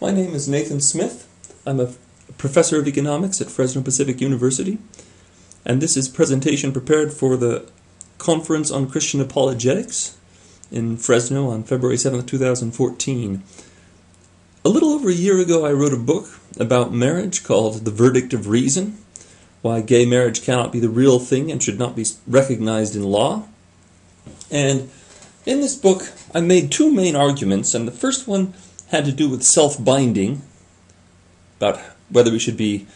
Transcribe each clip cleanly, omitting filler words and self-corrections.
My name is Nathan Smith. I'm a professor of economics at Fresno Pacific University, and this is a presentation prepared for the Conference on Christian Apologetics in Fresno on February 7th, 2014. A little over a year ago, I wrote a book about marriage called The Verdict of Reason, Why Gay Marriage Cannot Be the Real Thing and Should Not Be Recognized in Law. And in this book, I made two main arguments, and the first one had to do with self-binding, about whether we should be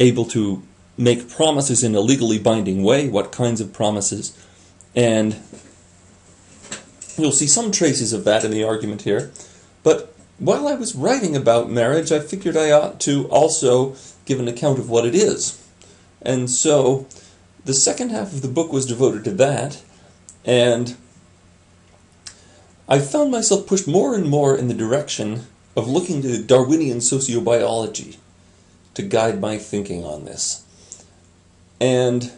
able to make promises in a legally binding way, what kinds of promises, and you'll see some traces of that in the argument here. But while I was writing about marriage, I figured I ought to also give an account of what it is. And so the second half of the book was devoted to that, and I found myself pushed more and more in the direction of looking to Darwinian Sociobiology to guide my thinking on this. And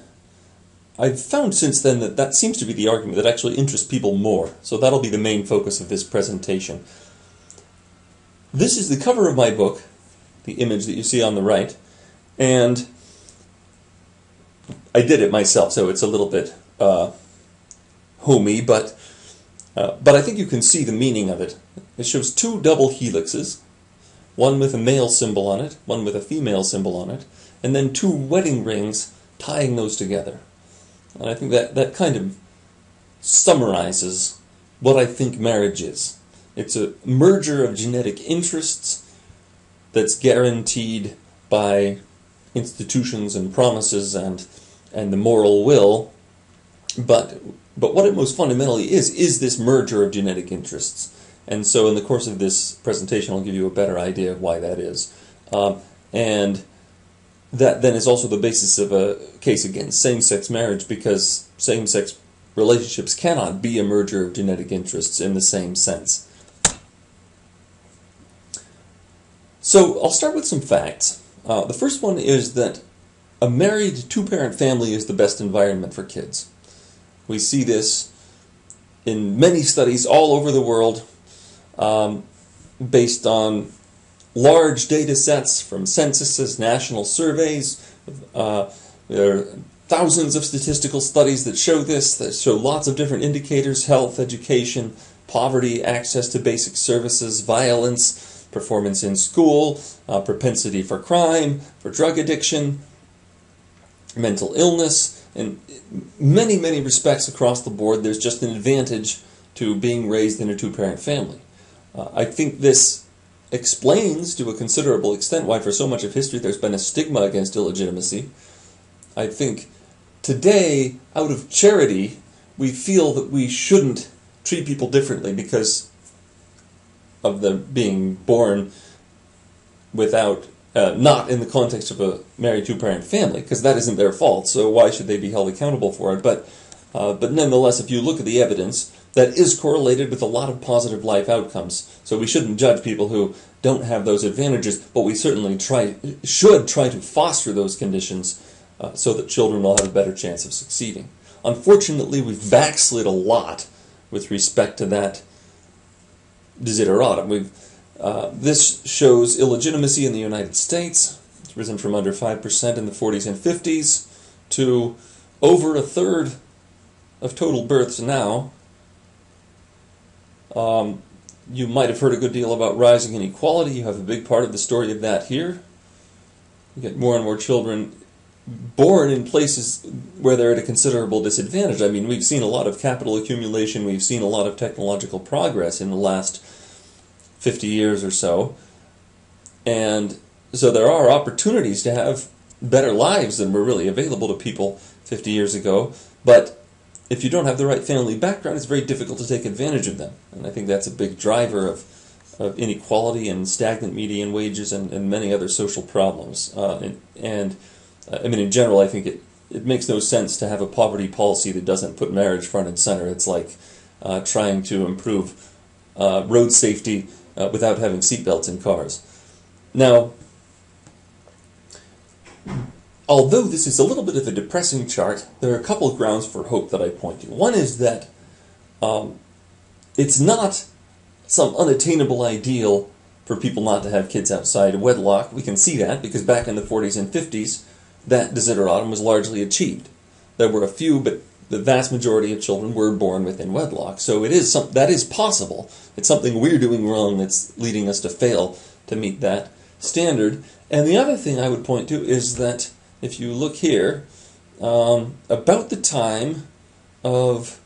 I've found since then that that seems to be the argument that actually interests people more. So that'll be the main focus of this presentation. This is the cover of my book, the image that you see on the right, and I did it myself, so it's a little bit homey, but I think you can see the meaning of it. It shows two double helixes, one with a male symbol on it, one with a female symbol on it, and then two wedding rings tying those together. And I think that kind of summarizes what I think marriage is. It's a merger of genetic interests that's guaranteed by institutions and promises and the moral will, but what it most fundamentally is this merger of genetic interests. And so in the course of this presentation, I'll give you a better idea of why that is. And that then is also the basis of a case against same-sex marriage, because same-sex relationships cannot be a merger of genetic interests in the same sense. So I'll start with some facts. The first one is that a married two-parent family is the best environment for kids. We see this in many studies all over the world, based on large data sets from censuses, national surveys. There are thousands of statistical studies that show this, that show lots of different indicators: health, education, poverty, access to basic services, violence, performance in school, propensity for crime, for drug addiction, mental illness. In many, many respects across the board, there's just an advantage to being raised in a two-parent family. I think this explains to a considerable extent why for so much of history there's been a stigma against illegitimacy. I think today, out of charity, we feel that we shouldn't treat people differently because of them being born without not in the context of a married two-parent family, because that isn't their fault, so why should they be held accountable for it? But nonetheless, if you look at the evidence, that is correlated with a lot of positive life outcomes. So we shouldn't judge people who don't have those advantages, but we certainly should try to foster those conditions so that children will have a better chance of succeeding. Unfortunately, we've backslid a lot with respect to that desideratum. This shows illegitimacy in the United States. It's risen from under 5% in the 40s and 50s to over a third of total births now. You might have heard a good deal about rising inequality. You have a big part of the story of that here. You get more and more children born in places where they're at a considerable disadvantage. I mean, we've seen a lot of capital accumulation. We've seen a lot of technological progress in the last 50 years or so. And so there are opportunities to have better lives than were really available to people 50 years ago. But if you don't have the right family background, it's very difficult to take advantage of them. And I think that's a big driver of inequality and stagnant median wages and many other social problems. I mean, in general, I think it makes no sense to have a poverty policy that doesn't put marriage front and center. It's like trying to improve road safety without having seatbelts in cars. Now, although this is a little bit of a depressing chart, there are a couple of grounds for hope that I point to. One is that it's not some unattainable ideal for people not to have kids outside of wedlock. We can see that because back in the 40s and 50s, that desideratum was largely achieved. There were a few, but the vast majority of children were born within wedlock. So that is possible. It's something we're doing wrong that's leading us to fail to meet that standard. And the other thing I would point to is that if you look here, about the time of,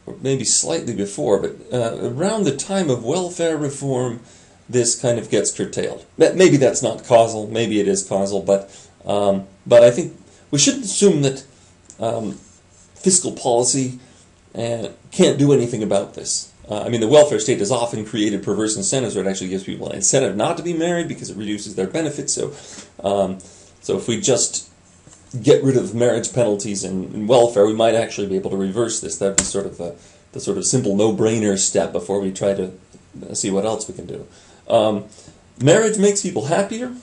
or maybe slightly before, but around the time of welfare reform, this kind of gets curtailed. Maybe that's not causal, maybe it is causal, but I think we shouldn't assume that fiscal policy can't do anything about this. I mean, the welfare state has often created perverse incentives where it actually gives people an incentive not to be married because it reduces their benefits. So if we just get rid of marriage penalties and welfare, we might actually be able to reverse this. That'd be sort of the sort of simple no-brainer step before we try to see what else we can do. Marriage makes people happier.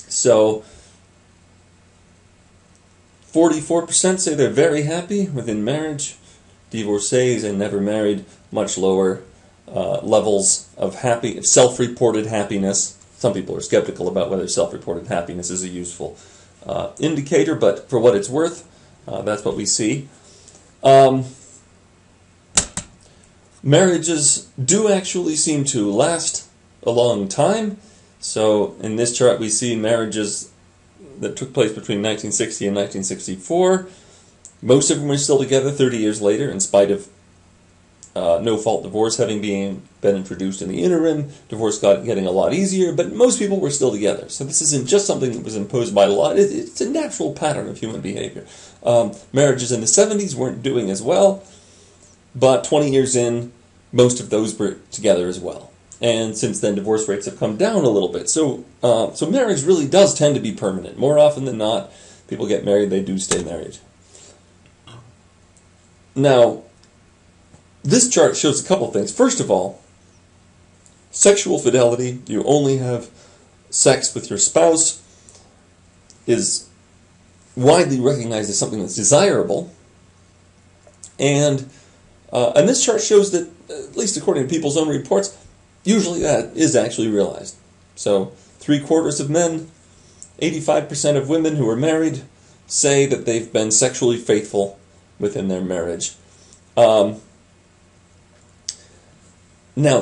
So 44% say they're very happy within marriage. Divorcees and never married, much lower levels of self-reported happiness. Some people are skeptical about whether self-reported happiness is a useful indicator, but for what it's worth, that's what we see. Marriages do actually seem to last a long time. So in this chart we see marriages that took place between 1960 and 1964. Most of them are still together 30 years later, in spite of no-fault divorce having been introduced in the interim. Divorce getting a lot easier, but most people were still together. So this isn't just something that was imposed by law. It's a natural pattern of human behavior. Marriages in the 70s weren't doing as well, but 20 years in, most of those were together as well. And since then, divorce rates have come down a little bit. So marriage really does tend to be permanent. More often than not, people get married, they do stay married. Now, this chart shows a couple things. First of all, sexual fidelity, you only have sex with your spouse, is widely recognized as something that's desirable. And this chart shows that, at least according to people's own reports, usually that is actually realized. So 3/4 of men, 85% of women who are married say that they've been sexually faithful within their marriage. Now,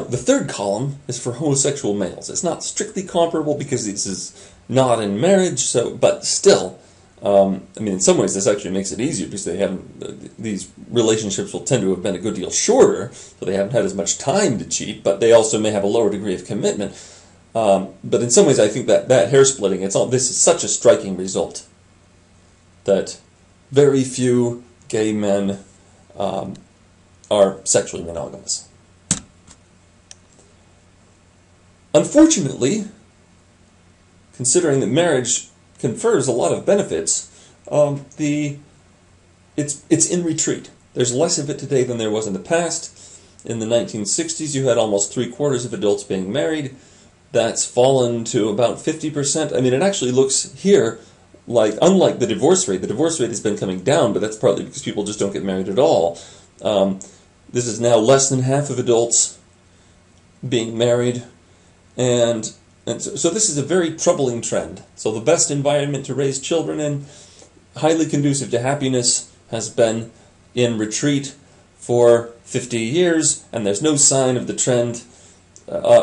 the third column is for homosexual males. It's not strictly comparable because this is not in marriage, but still, in some ways this actually makes it easier because these relationships will tend to have been a good deal shorter, so they haven't had as much time to cheat, but they also may have a lower degree of commitment. But in some ways I think that hair splitting, this is such a striking result that very few gay men are sexually monogamous. Unfortunately, considering that marriage confers a lot of benefits, it's in retreat. There's less of it today than there was in the past. In the 1960s, you had almost 3/4 of adults being married. That's fallen to about 50%. It actually looks here like, unlike the divorce rate has been coming down, but that's partly because people just don't get married at all. This is now less than half of adults being married, and so this is a very troubling trend. So the best environment to raise children in, highly conducive to happiness, has been in retreat for 50 years, and there's no sign of the trend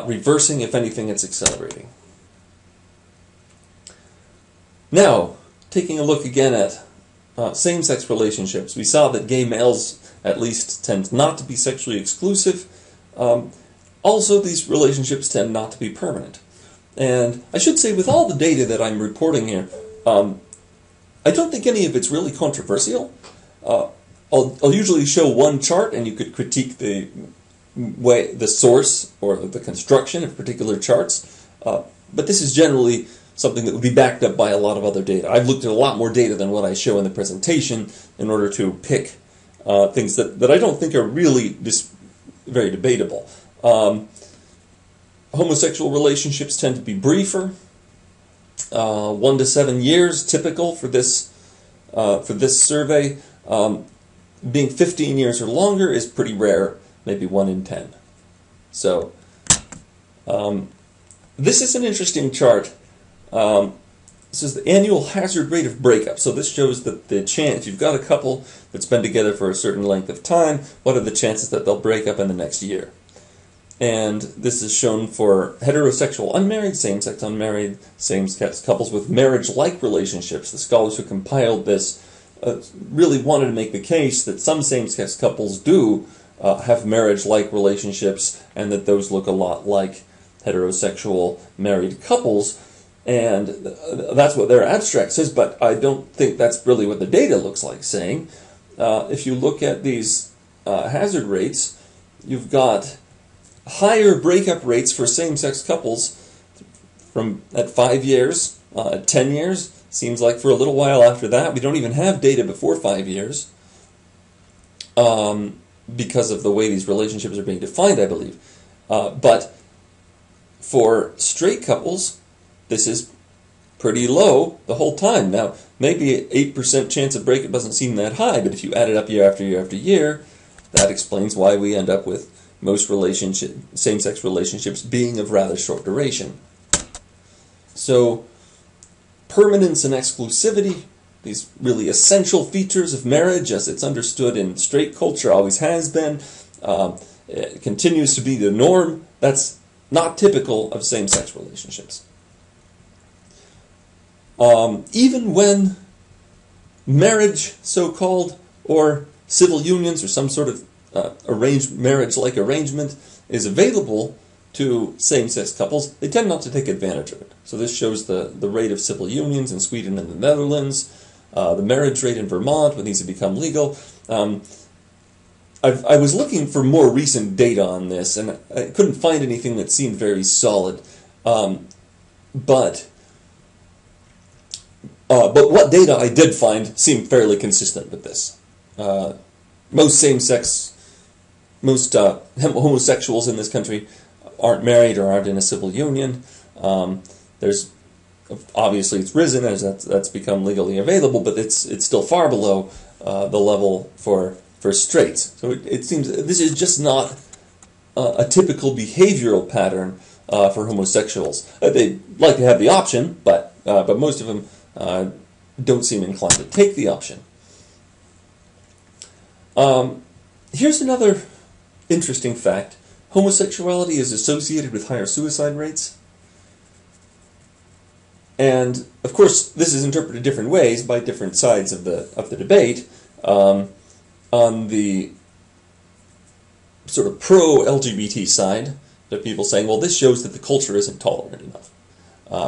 reversing. If anything, it's accelerating. Now, taking a look again at same-sex relationships, we saw that gay males, at least, tend not to be sexually exclusive. Also, these relationships tend not to be permanent. And I should say, with all the data that I'm reporting here, I don't think any of it's really controversial. I'll usually show one chart, and you could critique the source or the construction of particular charts. But this is generally something that would be backed up by a lot of other data. I've looked at a lot more data than what I show in the presentation in order to pick things that I don't think are really very debatable. Homosexual relationships tend to be briefer. 1 to 7 years, typical for this survey. Being 15 years or longer is pretty rare, maybe 1 in 10. So This is an interesting chart. This is the annual hazard rate of breakup. So this shows that the chance, you've got a couple that's been together for a certain length of time, what are the chances that they'll break up in the next year? And this is shown for heterosexual unmarried, same-sex unmarried, same-sex couples with marriage-like relationships. The scholars who compiled this really wanted to make the case that some same-sex couples do have marriage-like relationships, and that those look a lot like heterosexual married couples. And that's what their abstract says, but I don't think that's really what the data looks like saying. If you look at these hazard rates, you've got higher breakup rates for same-sex couples at 5 years, 10 years. Seems like for a little while after that. We don't even have data before 5 years because of the way these relationships are being defined, I believe. But for straight couples, this is pretty low the whole time. Now, maybe an 8% chance of breakup doesn't seem that high, but if you add it up year after year after year, that explains why we end up with most same-sex relationships being of rather short duration. So, permanence and exclusivity, these really essential features of marriage as it's understood in straight culture, always has been, it continues to be the norm. That's not typical of same-sex relationships. Even when marriage, so-called, or civil unions or some sort of arranged marriage-like arrangement is available to same-sex couples, they tend not to take advantage of it. So this shows the rate of civil unions in Sweden and the Netherlands, the marriage rate in Vermont when these have become legal. I was looking for more recent data on this, and I couldn't find anything that seemed very solid. But what data I did find seemed fairly consistent with this. Most homosexuals in this country aren't married or aren't in a civil union. There's obviously it's risen as that's become legally available, but it's still far below the level for straights. So it seems this is just not a typical behavioral pattern for homosexuals. They like to have the option, but most of them don't seem inclined to take the option. Here's another interesting fact. Homosexuality is associated with higher suicide rates. And, of course, this is interpreted different ways by different sides of the debate. On the sort of pro-LGBT side, there are people saying, well, this shows that the culture isn't tolerant enough.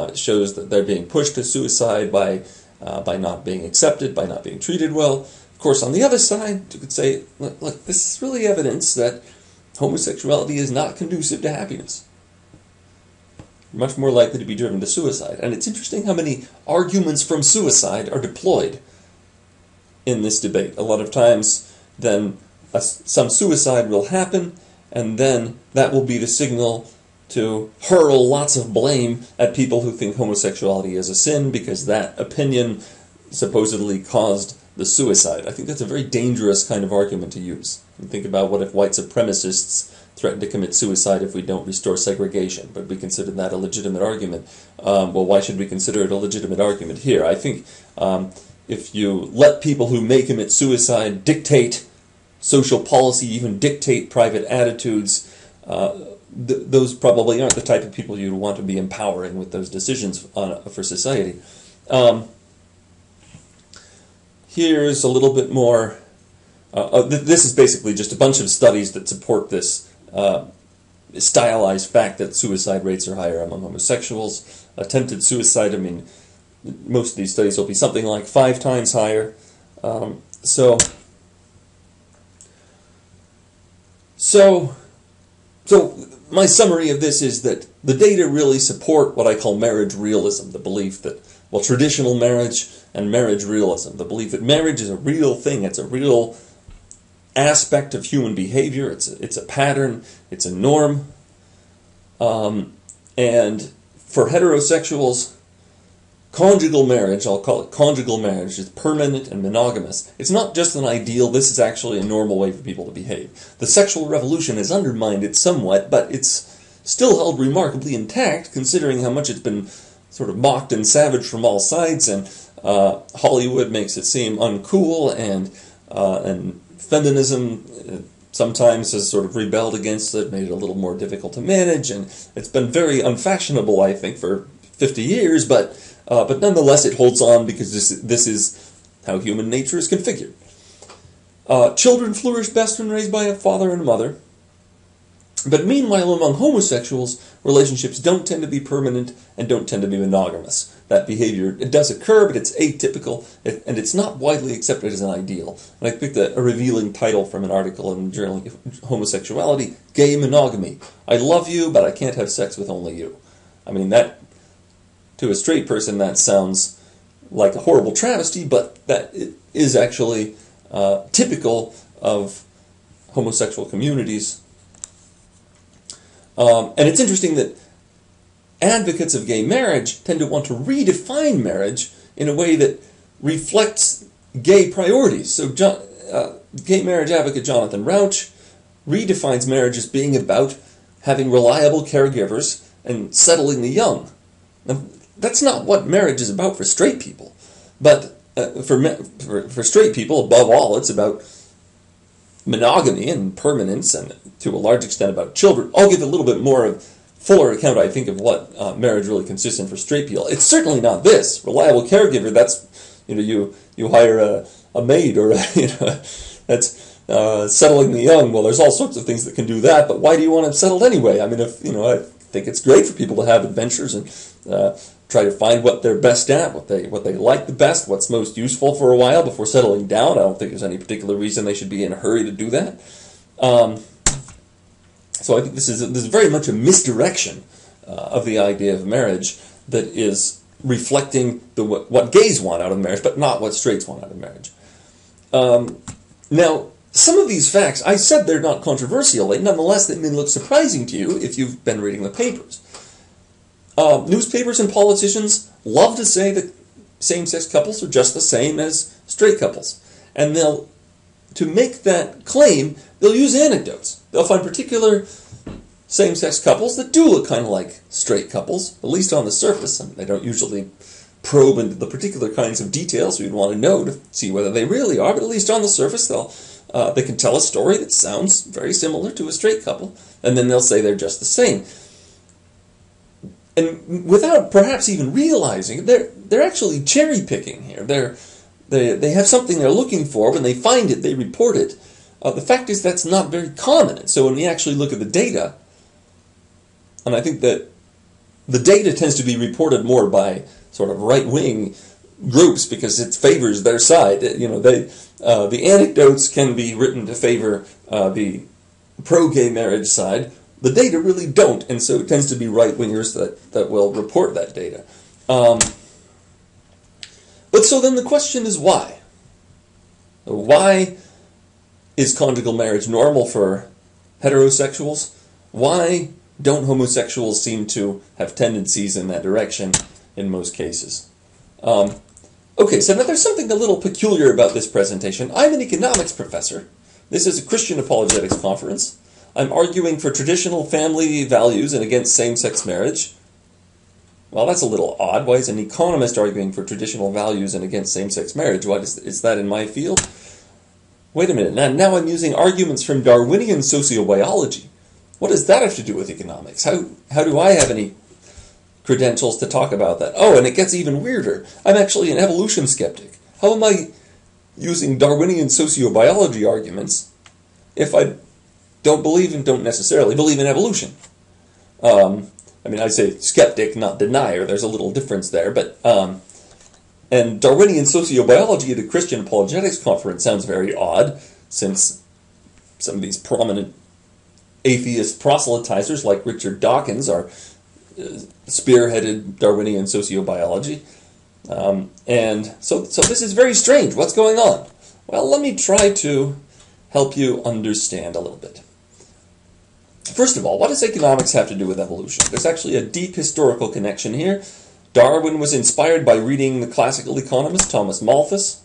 It shows that they're being pushed to suicide by not being accepted, by not being treated well. Of course, on the other side, you could say, look, this is really evidence that homosexuality is not conducive to happiness. You're much more likely to be driven to suicide. And it's interesting how many arguments from suicide are deployed in this debate. A lot of times, then, some suicide will happen, and then that will be the signal to hurl lots of blame at people who think homosexuality is a sin because that opinion supposedly caused the suicide. I think that's a very dangerous kind of argument to use. And think about what if white supremacists threaten to commit suicide if we don't restore segregation, but we consider that a legitimate argument. Well, why should we consider it a legitimate argument here? I think if you let people who may commit suicide dictate social policy, even dictate private attitudes, those probably aren't the type of people you'd want to be empowering with those decisions for society. Here's a little bit more. This is basically just a bunch of studies that support this stylized fact that suicide rates are higher among homosexuals. Attempted suicide, I mean, most of these studies will be something like 5 times higher. So my summary of this is that the data really support what I call marriage realism, the belief that, well, traditional marriage and marriage realism, the belief that marriage is a real thing, it's a real aspect of human behavior, it's a pattern, it's a norm, and for heterosexuals, conjugal marriage, I'll call it conjugal marriage, is permanent and monogamous. It's not just an ideal, this is actually a normal way for people to behave. The sexual revolution has undermined it somewhat, but it's still held remarkably intact, considering how much it's been sort of mocked and savaged from all sides, and Hollywood makes it seem uncool, and feminism sometimes has sort of rebelled against it, made it a little more difficult to manage, and it's been very unfashionable, I think, for 50 years, but nonetheless it holds on because this is how human nature is configured. Children flourish best when raised by a father and a mother. But meanwhile, among homosexuals, relationships don't tend to be permanent and don't tend to be monogamous. That behavior, it does occur, but it's atypical, and it's not widely accepted as an ideal. And I picked a revealing title from an article in the journal Homosexuality, Gay Monogamy. I love you, but I can't have sex with only you. I mean, that, to a straight person, that sounds like a horrible travesty, but that is actually typical of homosexual communities. And it's interesting that advocates of gay marriage tend to want to redefine marriage in a way that reflects gay priorities. So gay marriage advocate Jonathan Rauch redefines marriage as being about having reliable caregivers and settling the young. Now, that's not what marriage is about for straight people. But for straight people, above all, it's about monogamy and permanence, and to a large extent about children. I'll give a little bit more of fuller account, I think, of what marriage really consists in for straight people. It's certainly not this reliable caregiver. That's you hire a maid, or that's settling the young. Well, there's all sorts of things that can do that, but why do you want them settled anyway? I mean, I think it's great for people to have adventures and try to find what they're best at, what they like the best, what's most useful for a while before settling down. I don't think there's any particular reason they should be in a hurry to do that. So I think this is very much a misdirection of the idea of marriage that is reflecting what gays want out of marriage, but not what straights want out of marriage. Now, some of these facts, I said they're not controversial, and nonetheless they may look surprising to you if you've been reading the papers. Newspapers and politicians love to say that same-sex couples are just the same as straight couples. And to make that claim, they'll use anecdotes. They'll find particular same-sex couples that do look kind of like straight couples, at least on the surface. I mean, they don't usually probe into the particular kinds of details you'd want to know to see whether they really are, but at least on the surface they can tell a story that sounds very similar to a straight couple, and then they'll say they're just the same. And without perhaps even realizing it, they're actually cherry-picking here. They have something they're looking for. When they find it, they report it. The fact is that's not very common. And so when we actually look at the data, and I think that the data tends to be reported more by sort of right-wing groups because it favors their side. The anecdotes can be written to favor the pro-gay marriage side. The data really don't, and so it tends to be right-wingers that will report that data. But so then the question is why? Why is conjugal marriage normal for heterosexuals? Why don't homosexuals seem to have tendencies in that direction in most cases? Okay, so now there's something a little peculiar about this presentation. I'm an economics professor. This is a Christian apologetics conference. I'm arguing for traditional family values and against same-sex marriage. Well, that's a little odd. Why is an economist arguing for traditional values and against same-sex marriage? What is that in my field? Wait a minute. Now I'm using arguments from Darwinian Sociobiology. What does that have to do with economics? How do I have any credentials to talk about that? Oh, and it gets even weirder. I'm actually an evolution skeptic. How am I using Darwinian Sociobiology arguments if I don't necessarily believe in evolution? I say skeptic, not denier. There's a little difference there. But and Darwinian Sociobiology at a Christian apologetics conference sounds very odd, since some of these prominent atheist proselytizers like Richard Dawkins are spearheaded Darwinian Sociobiology. And so this is very strange. What's going on? Well, let me try to help you understand a little bit. First of all, what does economics have to do with evolution? There's actually a deep historical connection here. Darwin was inspired by reading the classical economist Thomas Malthus.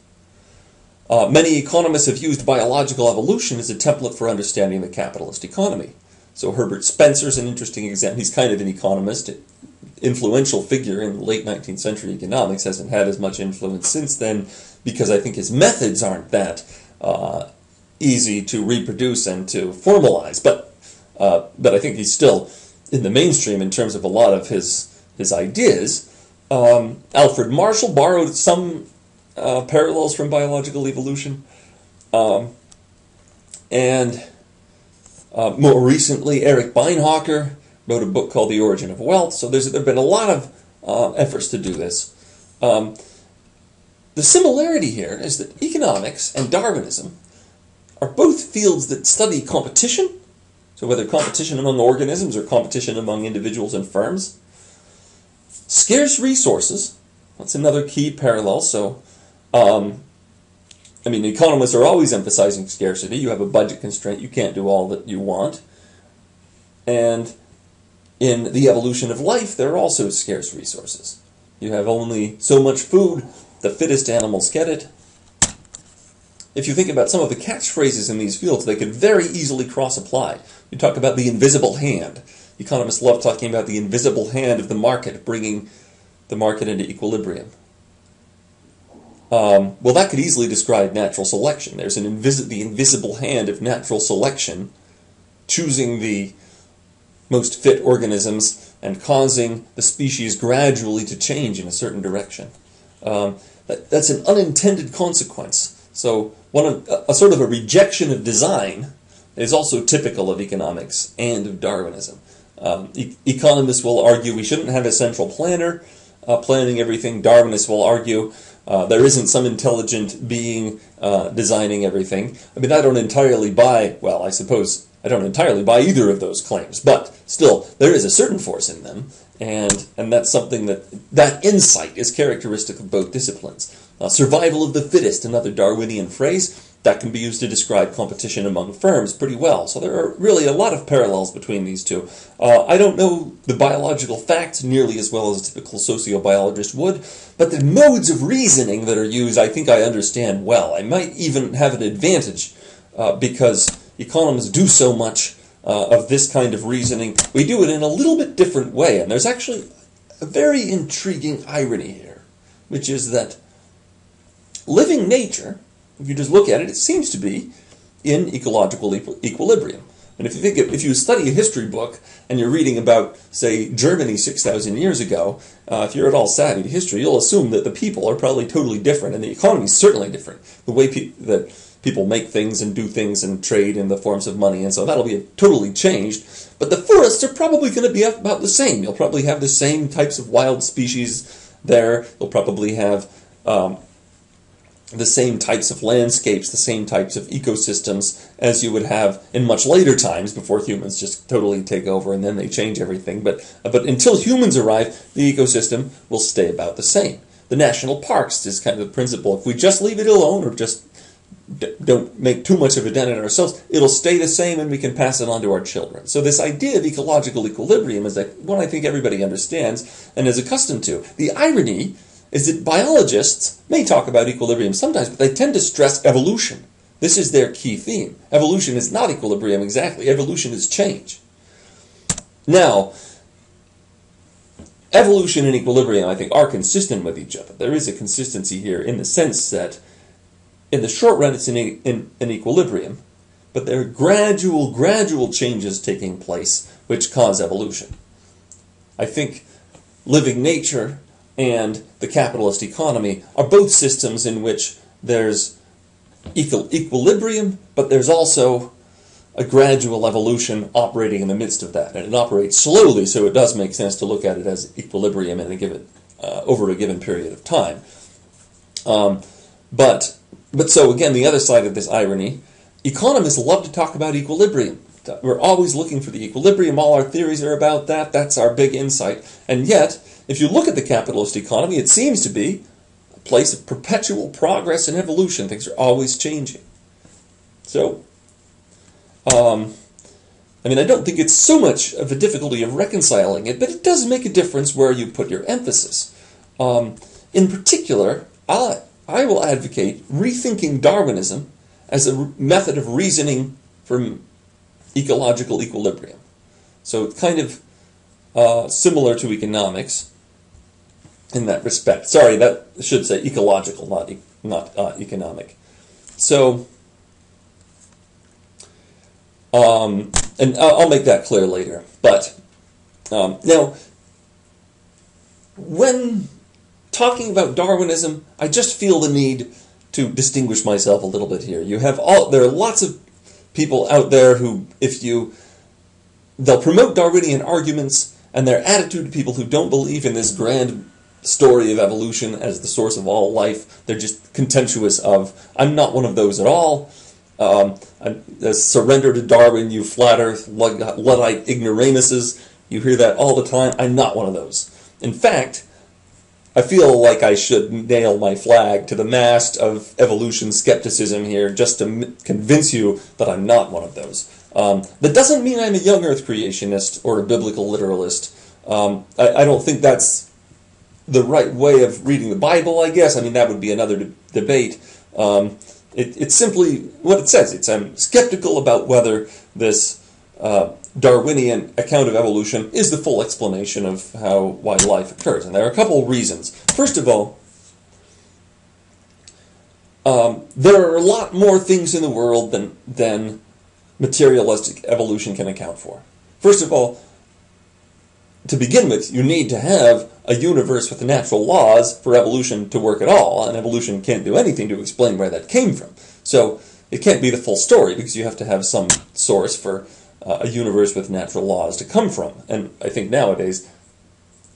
Many economists have used biological evolution as a template for understanding the capitalist economy. So Herbert Spencer's an interesting example. He's kind of an economist, influential figure in late 19th century economics, hasn't had as much influence since then because I think his methods aren't that easy to reproduce and to formalize. But I think he's still in the mainstream in terms of a lot of his ideas. Alfred Marshall borrowed some parallels from biological evolution. And more recently, Eric Beinhocker wrote a book called The Origin of Wealth. So there have been a lot of efforts to do this. The similarity here is that economics and Darwinism are both fields that study competition. So whether competition among organisms or competition among individuals and firms. Scarce resources, that's another key parallel. So, economists are always emphasizing scarcity. You have a budget constraint, you can't do all that you want. And in the evolution of life, there are also scarce resources. You have only so much food, the fittest animals get it. If you think about some of the catchphrases in these fields, they could very easily cross-apply. You talk about the invisible hand. Economists love talking about the invisible hand of the market, bringing the market into equilibrium. Well, that could easily describe natural selection. There's the invisible hand of natural selection, choosing the most fit organisms and causing the species gradually to change in a certain direction. That's an unintended consequence. So a sort of a rejection of design is also typical of economics and of Darwinism. Economists will argue we shouldn't have a central planner planning everything. Darwinists will argue there isn't some intelligent being designing everything. I don't entirely buy, I don't entirely buy either of those claims, but still, there is a certain force in them, and that's something that insight is characteristic of both disciplines. Survival of the fittest, another Darwinian phrase, that can be used to describe competition among firms pretty well. So there are really a lot of parallels between these two. I don't know the biological facts nearly as well as a typical sociobiologist would, but the modes of reasoning that are used I think I understand well. I might even have an advantage because economists do so much of this kind of reasoning. We do it in a little bit different way, and there's actually a very intriguing irony here, which is that living nature, if you just look at it, it seems to be in ecological equilibrium. And if you study a history book and you're reading about, say, Germany 6,000 years ago, if you're at all savvy to history, you'll assume that the people are probably totally different, and the economy is certainly different. The way that people make things and do things and trade in the forms of money, and so that'll be totally changed. But the forests are probably going to be about the same. You'll probably have the same types of wild species there. You'll probably have the same types of landscapes, the same types of ecosystems as you would have in much later times before humans just totally take over and then they change everything. But until humans arrive, the ecosystem will stay about the same. The national parks is kind of the principle. If we just leave it alone or just don't make too much of a dent in ourselves, it'll stay the same and we can pass it on to our children. So this idea of ecological equilibrium is one I think everybody understands and is accustomed to. The irony is that biologists may talk about equilibrium sometimes, but they tend to stress evolution. This is their key theme. Evolution is not equilibrium exactly. Evolution is change. Now, evolution and equilibrium, I think, are consistent with each other. There is a consistency here in the sense that in the short run it's in equilibrium, but there are gradual changes taking place which cause evolution. I think living nature and the capitalist economy are both systems in which there's equilibrium, but there's also a gradual evolution operating in the midst of that. And it operates slowly, so it does make sense to look at it as equilibrium in a given, over a given period of time. But so again, the other side of this irony, economists love to talk about equilibrium. We're always looking for the equilibrium. All our theories are about that. That's our big insight. And yet, if you look at the capitalist economy, it seems to be a place of perpetual progress and evolution. Things are always changing. So, I don't think it's so much of a difficulty of reconciling it, but it does make a difference where you put your emphasis. In particular, I will advocate rethinking Darwinism as a method of reasoning from ecological equilibrium. So it's kind of similar to economics in that respect. Sorry, that should say ecological, not economic. So, and I'll make that clear later. But now, when talking about Darwinism, I just feel the need to distinguish myself a little bit here. There are lots of people out there who, they'll promote Darwinian arguments, and their attitude to people who don't believe in this grand story of evolution as the source of all life, they're just contemptuous of. I'm not one of those at all. Surrender to Darwin, you flat earth, Luddite ignoramuses. You hear that all the time. I'm not one of those. In fact, I feel like I should nail my flag to the mast of evolution skepticism here just to convince you that I'm not one of those. That doesn't mean I'm a young earth creationist or a biblical literalist. I don't think that's the right way of reading the Bible, I guess. I mean, that would be another debate. It's simply what it says. I'm skeptical about whether this Darwinian account of evolution is the full explanation of why life occurs. And there are a couple of reasons. First of all, there are a lot more things in the world than materialistic evolution can account for. First of all, to begin with, you need to have a universe with natural laws for evolution to work at all, and evolution can't do anything to explain where that came from. So it can't be the full story, because you have to have some source for a universe with natural laws to come from. And I think nowadays,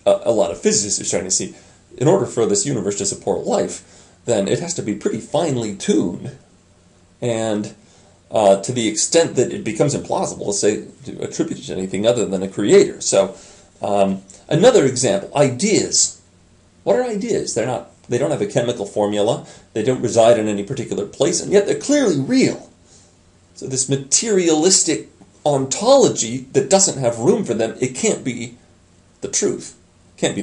a lot of physicists are starting to see, in order for this universe to support life, then it has to be pretty finely tuned, and to the extent that it becomes implausible to attribute it to anything other than a creator. So another example, ideas. What are ideas? They don't have a chemical formula. They don't reside in any particular place, and yet they're clearly real. So this materialistic ontology that doesn't have room for them, it can't be the truth. It can't be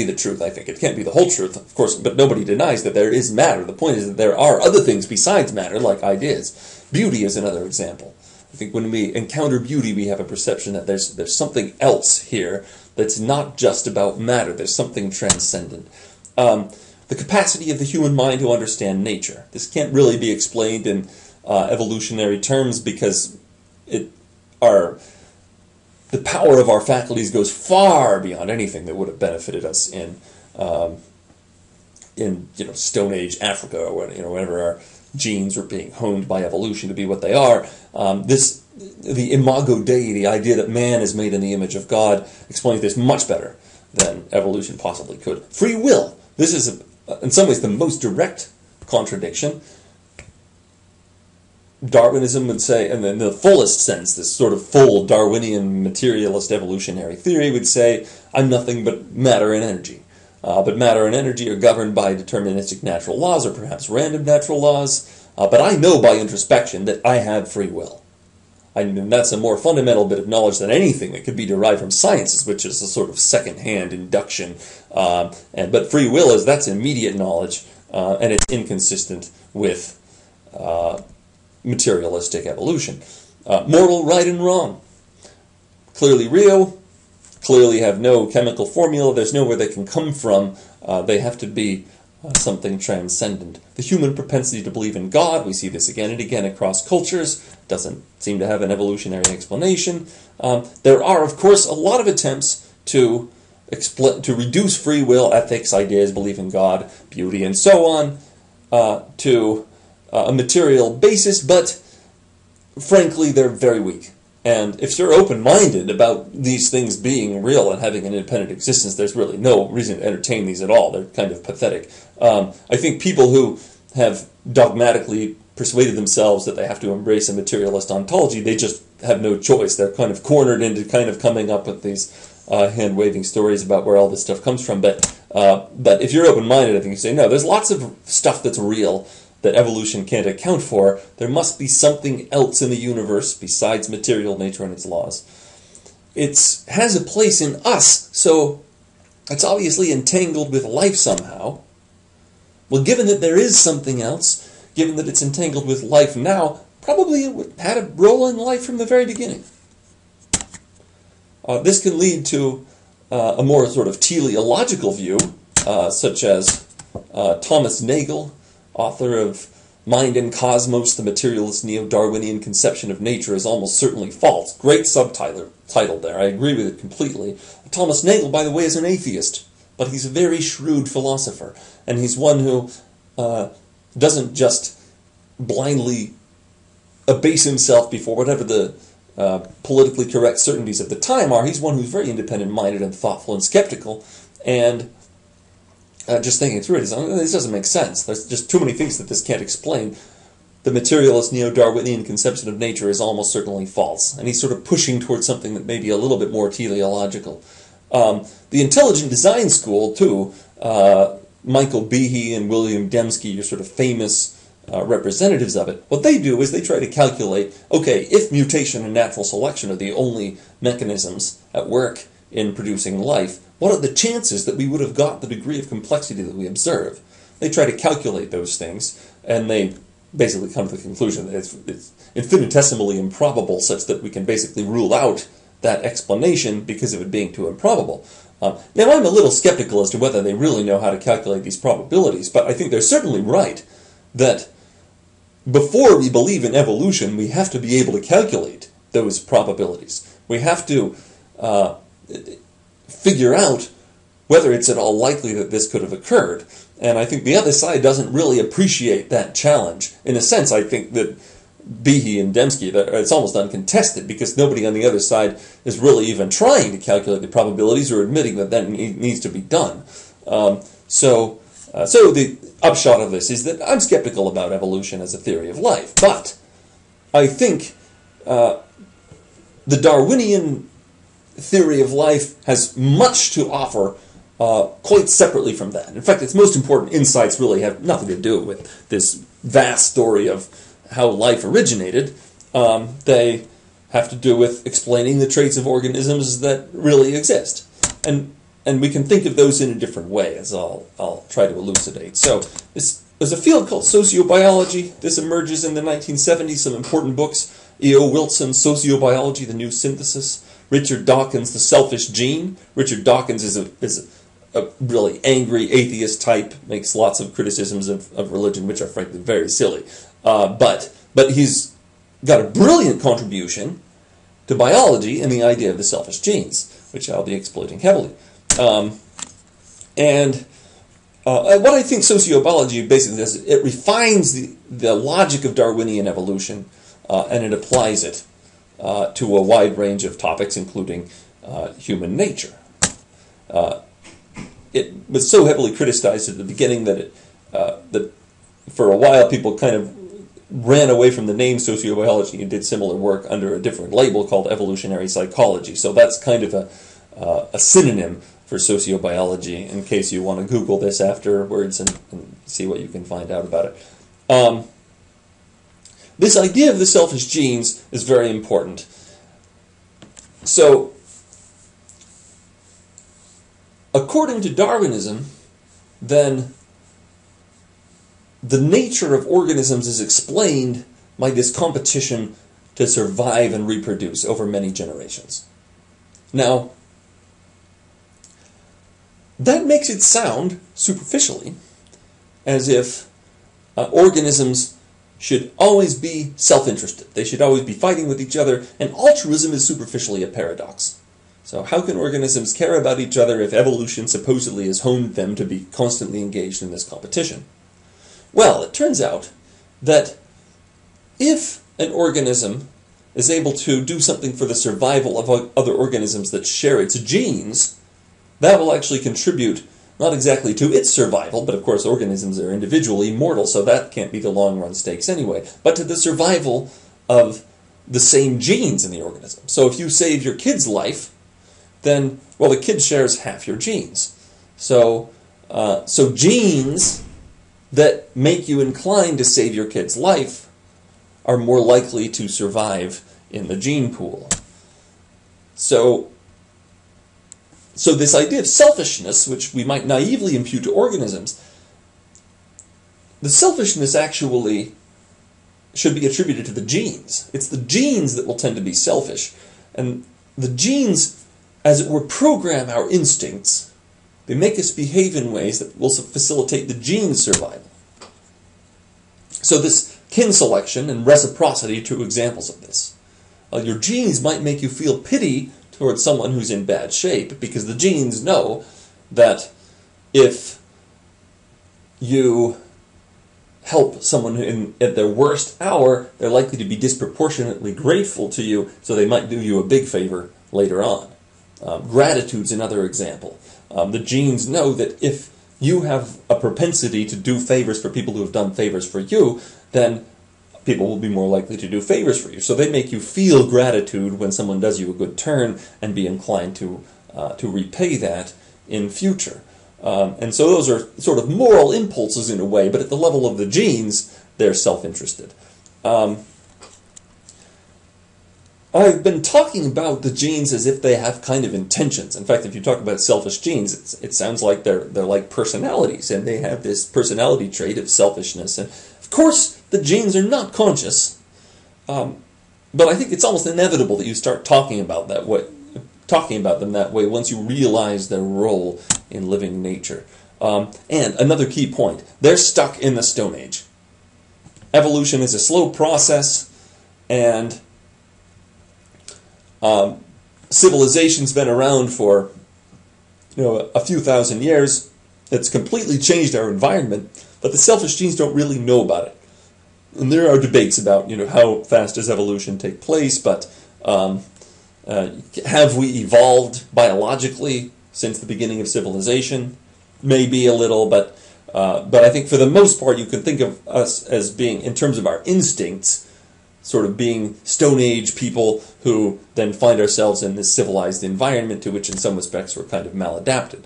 the truth, I think. It can't be the whole truth, of course, but nobody denies that there is matter. The point is that there are other things besides matter, like ideas. Beauty is another example. I think when we encounter beauty, we have a perception that there's something else here that's not just about matter. There's something transcendent. The capacity of the human mind to understand nature. This can't really be explained in evolutionary terms, because the power of our faculties goes far beyond anything that would have benefited us in Stone Age Africa, or whenever our genes were being honed by evolution to be what they are. The imago Dei, the idea that man is made in the image of God, explains this much better than evolution possibly could. Free will. This is, in some ways, the most direct contradiction. Darwinism would say, and in the fullest sense, this sort of full Darwinian materialist evolutionary theory would say, I'm nothing but matter and energy. But matter and energy are governed by deterministic natural laws, or perhaps random natural laws. But I know by introspection that I have free will. And that's a more fundamental bit of knowledge than anything that could be derived from sciences, which is a sort of second-hand induction. But free will that's immediate knowledge, and it's inconsistent with materialistic evolution. Moral right and wrong. Clearly real, clearly have no chemical formula, there's nowhere they can come from, they have to be something transcendent. The human propensity to believe in God, we see this again and again across cultures, doesn't seem to have an evolutionary explanation. There are, of course, a lot of attempts to reduce free will, ethics, ideas, belief in God, beauty, and so on, to a material basis, but frankly, they're very weak. And if you're open-minded about these things being real and having an independent existence, there's really no reason to entertain these at all. They're kind of pathetic. I think people who have dogmatically persuaded themselves that they have to embrace a materialist ontology, they just have no choice. They're kind of cornered into kind of coming up with these hand-waving stories about where all this stuff comes from. But if you're open-minded, I think you say, no, there's lots of stuff that's real that evolution can't account for. There must be something else in the universe besides material nature and its laws. It has a place in us, so it's obviously entangled with life somehow. Well, given that there is something else, given that it's entangled with life now, probably had a role in life from the very beginning. This can lead to a more sort of teleological view, such as Thomas Nagel, author of Mind and Cosmos, the materialist neo-Darwinian conception of nature is almost certainly false. Great subtitle there. I agree with it completely. Thomas Nagel, by the way, is an atheist, but he's a very shrewd philosopher, and he's one who doesn't just blindly abase himself before whatever the politically correct certainties of the time are. He's one who's very independent-minded and thoughtful and skeptical, and just thinking through it, this doesn't make sense. There's just too many things that this can't explain. The materialist neo-Darwinian conception of nature is almost certainly false, and he's sort of pushing towards something that may be a little bit more teleological. The intelligent design school, too, Michael Behe and William Dembski are sort of famous representatives of it. What they do is they try to calculate, okay, if mutation and natural selection are the only mechanisms at work in producing life, what are the chances that we would have got the degree of complexity that we observe? They try to calculate those things, and they basically come to the conclusion that it's infinitesimally improbable, such that we can basically rule out that explanation because of it being too improbable. Now, I'm a little skeptical as to whether they really know how to calculate these probabilities, but I think they're certainly right that before we believe in evolution, we have to be able to calculate those probabilities. We have to figure out whether it's at all likely that this could have occurred. And I think the other side doesn't really appreciate that challenge. In a sense, I think that Behe and Dembski, it's almost uncontested, because nobody on the other side is really even trying to calculate the probabilities or admitting that that needs to be done. So the upshot of this is that I'm skeptical about evolution as a theory of life, but I think the Darwinian theory of life has much to offer quite separately from that. In fact, its most important insights really have nothing to do with this vast story of how life originated. They have to do with explaining the traits of organisms that really exist. And we can think of those in a different way, as I'll try to elucidate. So there's a field called sociobiology. This emerges in the 1970s. Some important books: E.O. Wilson's Sociobiology, The New Synthesis; Richard Dawkins' The Selfish Gene. Richard Dawkins is a really angry atheist type, makes lots of criticisms of religion, which are frankly very silly. But he's got a brilliant contribution to biology in the idea of the selfish genes, which I'll be exploiting heavily. What I think sociobiology basically does, it refines the logic of Darwinian evolution, and it applies it to a wide range of topics, including human nature. It was so heavily criticized at the beginning that that for a while people kind of ran away from the name sociobiology and did similar work under a different label called evolutionary psychology. So that's kind of a synonym for sociobiology, in case you want to Google this afterwards and see what you can find out about it. This idea of the selfish genes is very important. So, according to Darwinism, then the nature of organisms is explained by this competition to survive and reproduce over many generations. Now, that makes it sound, superficially, as if organisms should always be self-interested. They should always be fighting with each other, and altruism is superficially a paradox. So how can organisms care about each other if evolution supposedly has honed them to be constantly engaged in this competition? Well, it turns out that if an organism is able to do something for the survival of other organisms that share its genes, that will actually contribute not exactly to its survival, but of course organisms are individually immortal, so that can't be the long-run stakes anyway, but to the survival of the same genes in the organism. So if you save your kid's life, then, well, the kid shares half your genes. So genes that make you inclined to save your kid's life are more likely to survive in the gene pool. So this idea of selfishness, which we might naively impute to organisms, the selfishness actually should be attributed to the genes. It's the genes that will tend to be selfish. And the genes, as it were, program our instincts. They make us behave in ways that will facilitate the gene's survival. So this kin selection and reciprocity are two examples of this. Your genes might make you feel pity towards someone who's in bad shape, because the genes know that if you help someone at their worst hour, they're likely to be disproportionately grateful to you, so they might do you a big favor later on. Gratitude's another example. The genes know that if you have a propensity to do favors for people who have done favors for you, then people will be more likely to do favors for you. So they make you feel gratitude when someone does you a good turn and be inclined to repay that in future. And so those are sort of moral impulses in a way, but at the level of the genes, they're self-interested. I've been talking about the genes as if they have kind of intentions. In fact, if you talk about selfish genes, it sounds like they're like personalities, and they have this personality trait of selfishness. And of course, the genes are not conscious, but I think it's almost inevitable that you start talking about them that way once you realize their role in living nature. And another key point, they're stuck in the Stone Age. Evolution is a slow process, and civilization's been around for a few thousand years. It's completely changed our environment, but the selfish genes don't really know about it. And there are debates about how fast does evolution take place, but have we evolved biologically since the beginning of civilization? Maybe a little, but I think for the most part you can think of us as being, in terms of our instincts, sort of being Stone Age people who then find ourselves in this civilized environment to which in some respects we're kind of maladapted.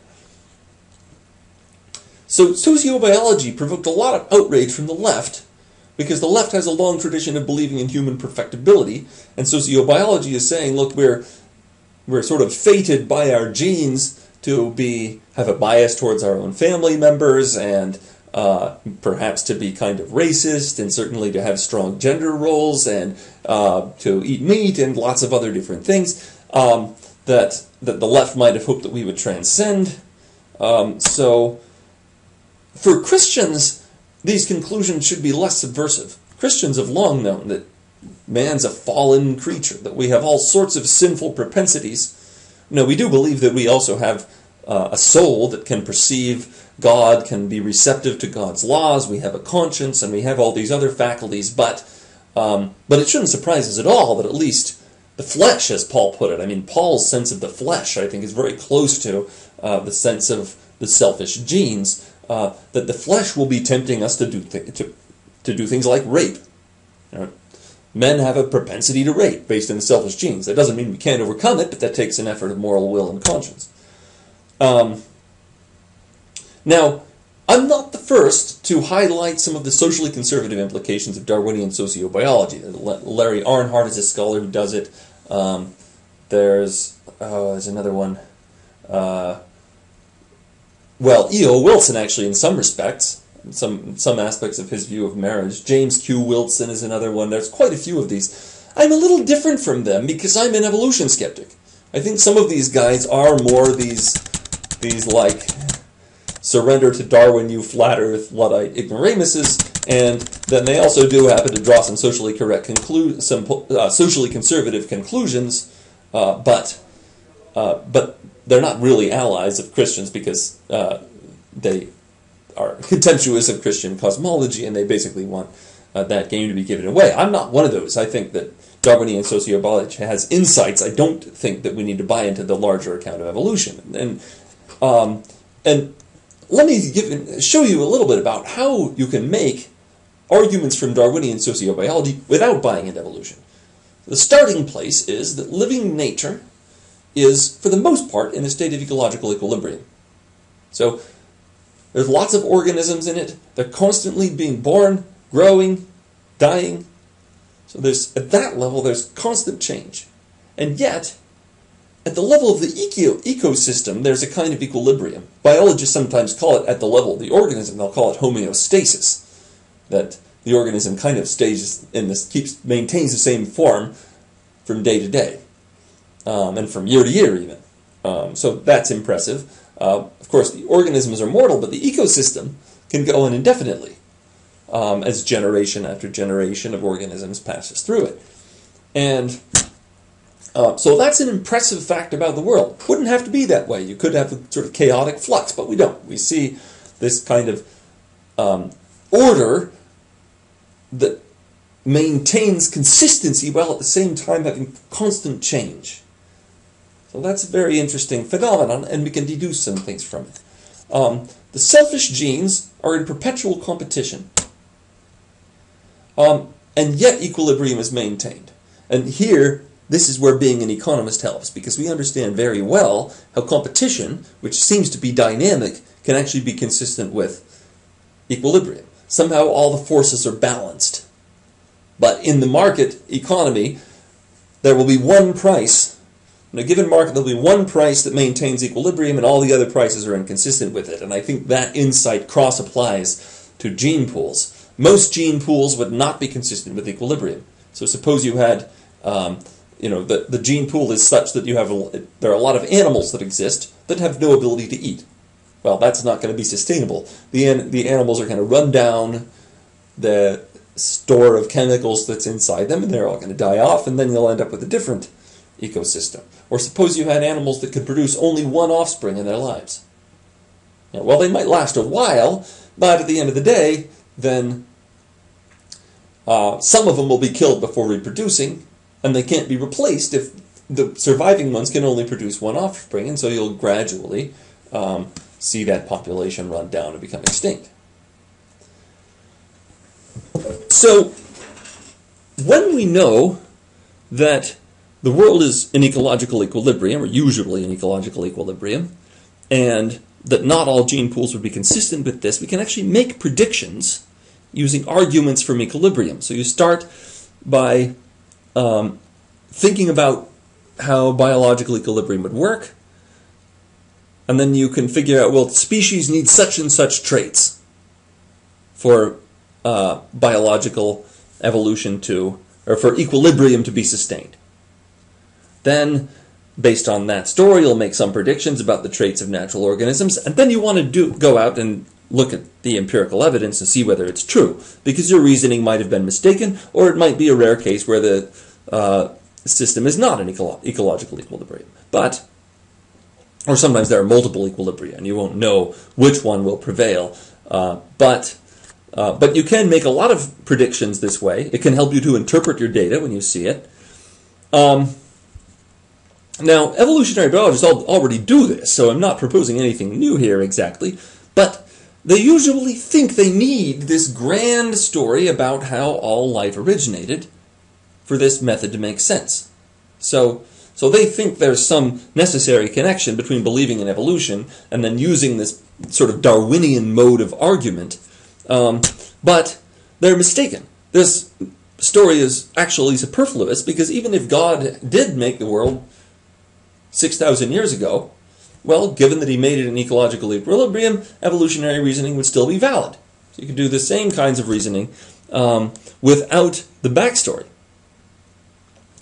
So sociobiology provoked a lot of outrage from the left, because the left has a long tradition of believing in human perfectibility, and sociobiology is saying, look, we're sort of fated by our genes to have a bias towards our own family members, and perhaps to be kind of racist, and certainly to have strong gender roles, and to eat meat, and lots of other different things that the left might have hoped that we would transcend. So for Christians, these conclusions should be less subversive. Christians have long known that man's a fallen creature, that we have all sorts of sinful propensities. We do believe that we also have a soul that can perceive God, can be receptive to God's laws, we have a conscience, and we have all these other faculties, but it shouldn't surprise us at all that at least the flesh, as Paul put it, I mean, Paul's sense of the flesh, I think, is very close to the sense of the selfish genes, that the flesh will be tempting us to do things like rape. Men have a propensity to rape based on the selfish genes. That doesn't mean we can't overcome it, but that takes an effort of moral will and conscience. Now, I'm not the first to highlight some of the socially conservative implications of Darwinian sociobiology. Larry Arnhart is a scholar who does it. There's another one. E.O. Wilson, actually, in some respects, some aspects of his view of marriage. James Q. Wilson is another one. There's quite a few of these. I'm a little different from them because I'm an evolution skeptic. I think some of these guys are more these like surrender to Darwin, you flat earth Luddite ignoramuses, and then they also do happen to draw some socially socially conservative conclusions, but they're not really allies of Christians because they are contemptuous of Christian cosmology, and they basically want that game to be given away. I'm not one of those. I think that Darwinian sociobiology has insights. I don't think that we need to buy into the larger account of evolution. And let me show you a little bit about how you can make arguments from Darwinian sociobiology without buying into evolution. The starting place is that living nature is, for the most part, in a state of ecological equilibrium. So there's lots of organisms in it. They're constantly being born, growing, dying. So at that level, there's constant change. And yet, at the level of the ecosystem, there's a kind of equilibrium. Biologists sometimes call it, at the level of the organism, they'll call it homeostasis. That the organism kind of stays in this, maintains the same form from day to day, and from year to year even. So that's impressive. Of course, the organisms are mortal, but the ecosystem can go on indefinitely as generation after generation of organisms passes through it. And so that's an impressive fact about the world. Wouldn't have to be that way. You could have a sort of chaotic flux, but we don't. We see this kind of order that maintains consistency while at the same time having constant change. So that's a very interesting phenomenon, and we can deduce some things from it. The selfish genes are in perpetual competition, and yet equilibrium is maintained. And here, this is where being an economist helps, because we understand very well how competition, which seems to be dynamic, can actually be consistent with equilibrium. Somehow all the forces are balanced. But in the market economy, there will be one price. In a given market, there will be one price that maintains equilibrium, and all the other prices are inconsistent with it. And I think that insight cross-applies to gene pools. Most gene pools would not be consistent with equilibrium. So suppose you had, the gene pool is such that there are a lot of animals that exist that have no ability to eat. Well, that's not going to be sustainable. The animals are going to run down the store of chemicals that's inside them, and they're all going to die off, and then you'll end up with a different ecosystem. Or suppose you had animals that could produce only one offspring in their lives. Well, they might last a while, but at the end of the day, then some of them will be killed before reproducing, and they can't be replaced if the surviving ones can only produce one offspring, and so you'll gradually see that population run down and become extinct. So, when we know that the world is in ecological equilibrium, or usually in ecological equilibrium, and that not all gene pools would be consistent with this, we can actually make predictions using arguments from equilibrium. So you start by thinking about how biological equilibrium would work, and then you can figure out, well, species need such and such traits for biological evolution or for equilibrium to be sustained. Then, based on that story, you'll make some predictions about the traits of natural organisms, and then you want to go out and look at the empirical evidence and see whether it's true, because your reasoning might have been mistaken, or it might be a rare case where the system is not in ecological equilibrium. Or sometimes there are multiple equilibria, and you won't know which one will prevail. But you can make a lot of predictions this way. It can help you to interpret your data when you see it. Now, evolutionary biologists already do this, so I'm not proposing anything new here exactly, but they usually think they need this grand story about how all life originated for this method to make sense. So they think there's some necessary connection between believing in evolution and then using this sort of Darwinian mode of argument, but they're mistaken. This story is actually superfluous, because even if God did make the world 6,000 years ago, well, given that he made it in ecological equilibrium, evolutionary reasoning would still be valid. So you could do the same kinds of reasoning without the backstory.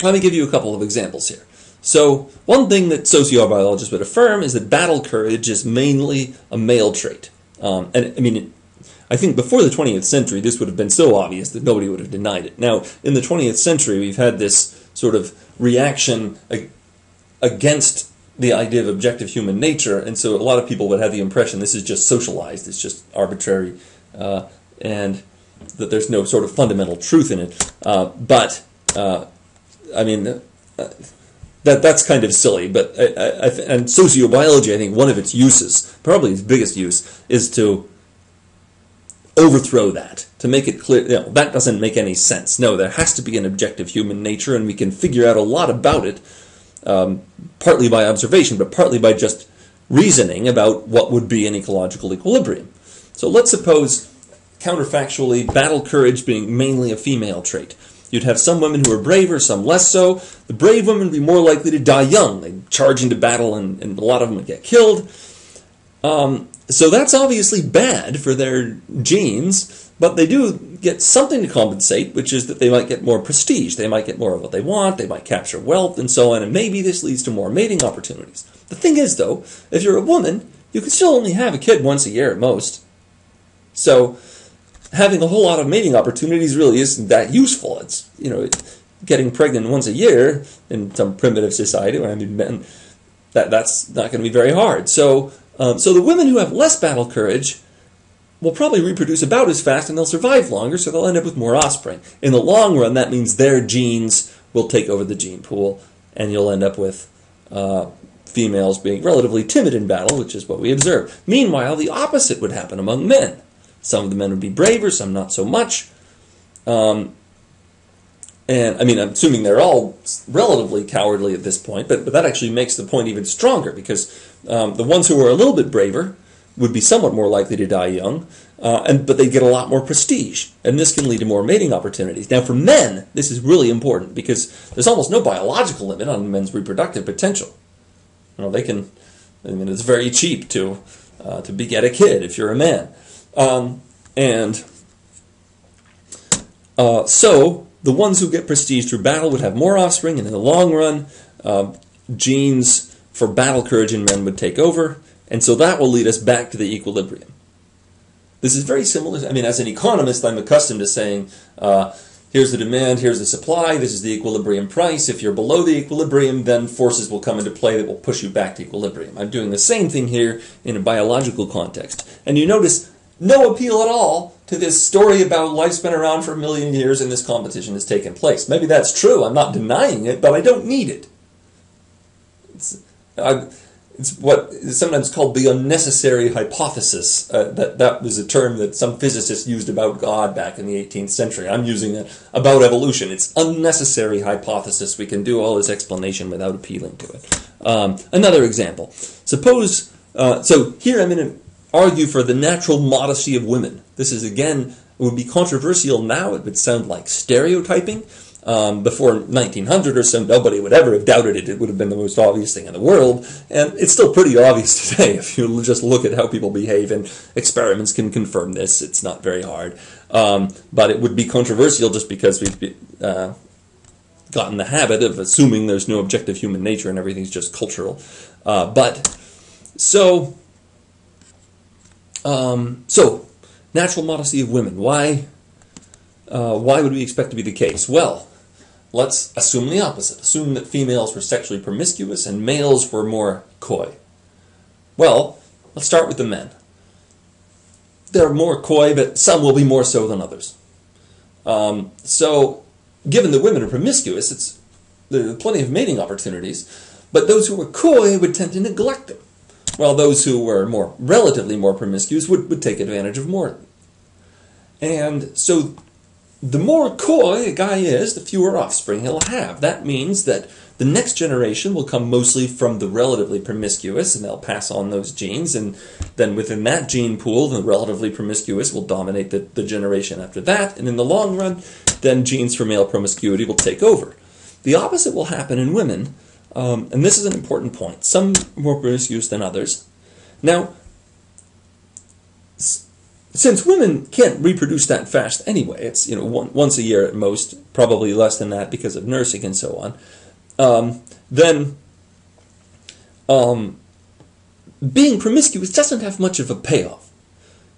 Let me give you a couple of examples here. So, one thing that sociobiologists would affirm is that battle courage is mainly a male trait. I think before the 20th century, this would have been so obvious that nobody would have denied it. Now, in the 20th century, we've had this sort of reaction against the idea of objective human nature, and so a lot of people would have the impression this is just socialized, it's just arbitrary, and that there's no sort of fundamental truth in it. That's kind of silly, but and sociobiology, I think one of its uses, probably its biggest use, is to overthrow that, to make it clear, that doesn't make any sense. No, there has to be an objective human nature, and we can figure out a lot about it, partly by observation, but partly by just reasoning about what would be an ecological equilibrium. So let's suppose, counterfactually, battle courage being mainly a female trait. You'd have some women who are braver, some less so. The brave women would be more likely to die young. They'd charge into battle, and a lot of them would get killed. So that's obviously bad for their genes, But they do get something to compensate, which is that they might get more prestige. They might get more of what they want. They might capture wealth and so on. And maybe this leads to more mating opportunities. The thing is, though, if you're a woman, you can still only have a kid once a year at most. So having a whole lot of mating opportunities really isn't that useful. It's, getting pregnant once a year in some primitive society, where men, that's not going to be very hard. So the women who have less battle courage will probably reproduce about as fast, and they'll survive longer, so they'll end up with more offspring. In the long run, that means their genes will take over the gene pool, and you'll end up with females being relatively timid in battle, which is what we observe. Meanwhile, the opposite would happen among men. Some of the men would be braver, some not so much. And I'm assuming they're all relatively cowardly at this point, but that actually makes the point even stronger, because the ones who are a little bit braver would be somewhat more likely to die young, but they get a lot more prestige, and this can lead to more mating opportunities. Now, for men, this is really important, because there's almost no biological limit on men's reproductive potential. It's very cheap to beget a kid if you're a man. So the ones who get prestige through battle would have more offspring, and in the long run, genes for battle courage in men would take over, and so that will lead us back to the equilibrium. This is very similar. As an economist, I'm accustomed to saying, here's the demand, here's the supply, this is the equilibrium price. If you're below the equilibrium, then forces will come into play that will push you back to equilibrium. I'm doing the same thing here in a biological context. And you notice no appeal at all to this story about life's been around for 1 million years and this competition has taken place. Maybe that's true, I'm not denying it, but I don't need it. It's what is sometimes called the unnecessary hypothesis. That was a term that some physicists used about God back in the 18th century. I'm using it about evolution. It's unnecessary hypothesis. We can do all this explanation without appealing to it. Another example. Suppose, so here I'm going to argue for the natural modesty of women. This is, again, it would be controversial now. It would sound like stereotyping. Before 1900 or so, nobody would ever have doubted it. It would have been the most obvious thing in the world. And it's still pretty obvious today if you just look at how people behave, and experiments can confirm this. It's not very hard. But it would be controversial just because we've gotten the habit of assuming there's no objective human nature and everything's just cultural. So natural modesty of women. Why would we expect to be the case? Well, let's assume the opposite. Assume that females were sexually promiscuous and males were more coy. Well, let's start with the men. They're more coy, but some will be more so than others. So, given that women are promiscuous, there are plenty of mating opportunities, but those who are coy would tend to neglect them, while those who were relatively more promiscuous would take advantage of more. And so, the more coy a guy is, the fewer offspring he'll have. That means that the next generation will come mostly from the relatively promiscuous, and they'll pass on those genes, and then within that gene pool, the relatively promiscuous will dominate the generation after that, and in the long run, then genes for male promiscuity will take over. The opposite will happen in women, and this is an important point. Some more promiscuous than others. Now, since women can't reproduce that fast anyway, it's once a year at most, probably less than that because of nursing and so on, then being promiscuous doesn't have much of a payoff.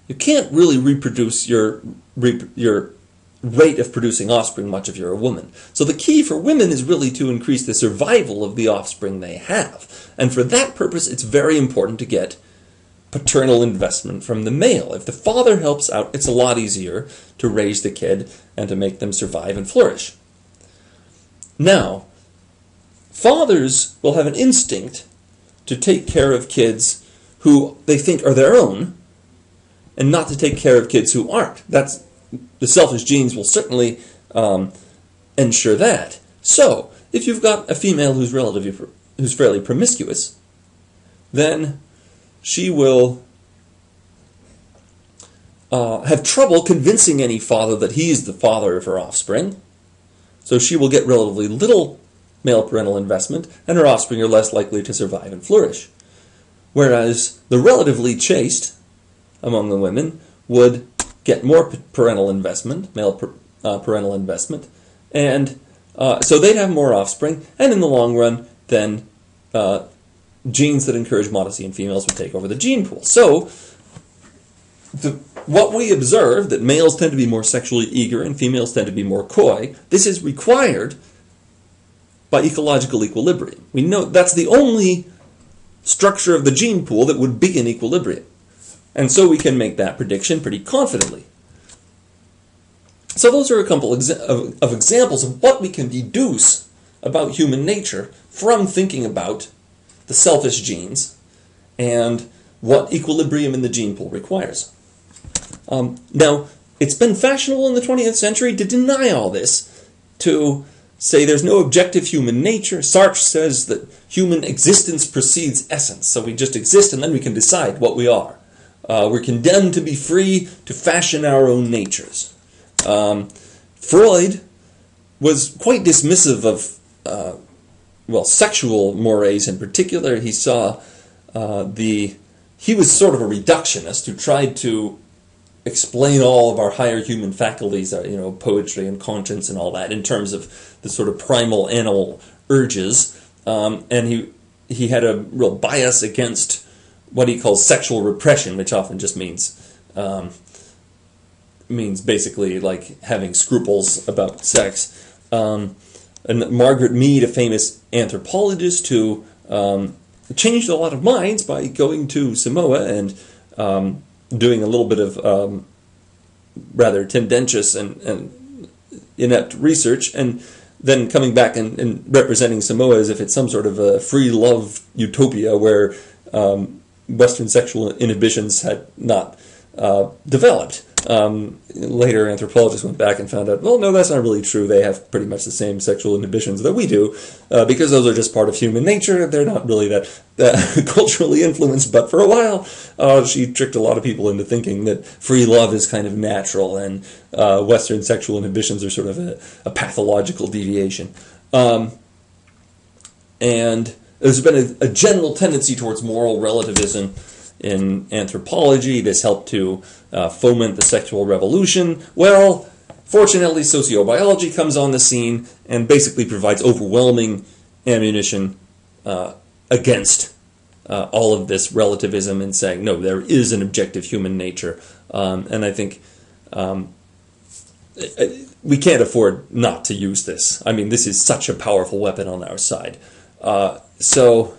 You can't really reproduce your rate of producing offspring much if you're a woman. So the key for women is really to increase the survival of the offspring they have. And for that purpose, it's very important to get paternal investment from the male. If the father helps out, it's a lot easier to raise the kid and to make them survive and flourish. Now, fathers will have an instinct to take care of kids who they think are their own, and not to take care of kids who aren't. The selfish genes will certainly ensure that. So, if you've got a female who's fairly promiscuous, then she will have trouble convincing any father that he's the father of her offspring. So she will get relatively little male parental investment, and her offspring are less likely to survive and flourish. Whereas the relatively chaste among the women would get more parental investment, parental investment, and so they'd have more offspring, and in the long run, then genes that encourage modesty in females would take over the gene pool. So what we observe, that males tend to be more sexually eager and females tend to be more coy, this is required by ecological equilibrium. We know that's the only structure of the gene pool that would be in equilibrium. And so we can make that prediction pretty confidently. So those are a couple of examples of what we can deduce about human nature from thinking about the selfish genes and what equilibrium in the gene pool requires. Now, it's been fashionable in the 20th century to deny all this, to say there's no objective human nature. Sartre says that human existence precedes essence, so we just exist and then we can decide what we are. We're condemned to be free to fashion our own natures. Freud was quite dismissive of, sexual mores in particular. He saw he was sort of a reductionist who tried to explain all of our higher human faculties, poetry and conscience and all that, in terms of the sort of primal animal urges. And he had a real bias against what he calls sexual repression, which often just means basically like having scruples about sex. And Margaret Mead, a famous anthropologist who changed a lot of minds by going to Samoa and doing a little bit of rather tendentious and inept research, and then coming back and representing Samoa as if it's some sort of a free love utopia where Western sexual inhibitions had not developed. Later, anthropologists went back and found out, well, no, that's not really true. They have pretty much the same sexual inhibitions that we do, because those are just part of human nature. They're not really that culturally influenced, but for a while, she tricked a lot of people into thinking that free love is kind of natural, and Western sexual inhibitions are sort of a pathological deviation. And there's been a general tendency towards moral relativism in anthropology. This helped to foment the sexual revolution. Well, fortunately, sociobiology comes on the scene and basically provides overwhelming ammunition against all of this relativism and saying, no, there is an objective human nature. And I think we can't afford not to use this. I mean, this is such a powerful weapon on our side. So,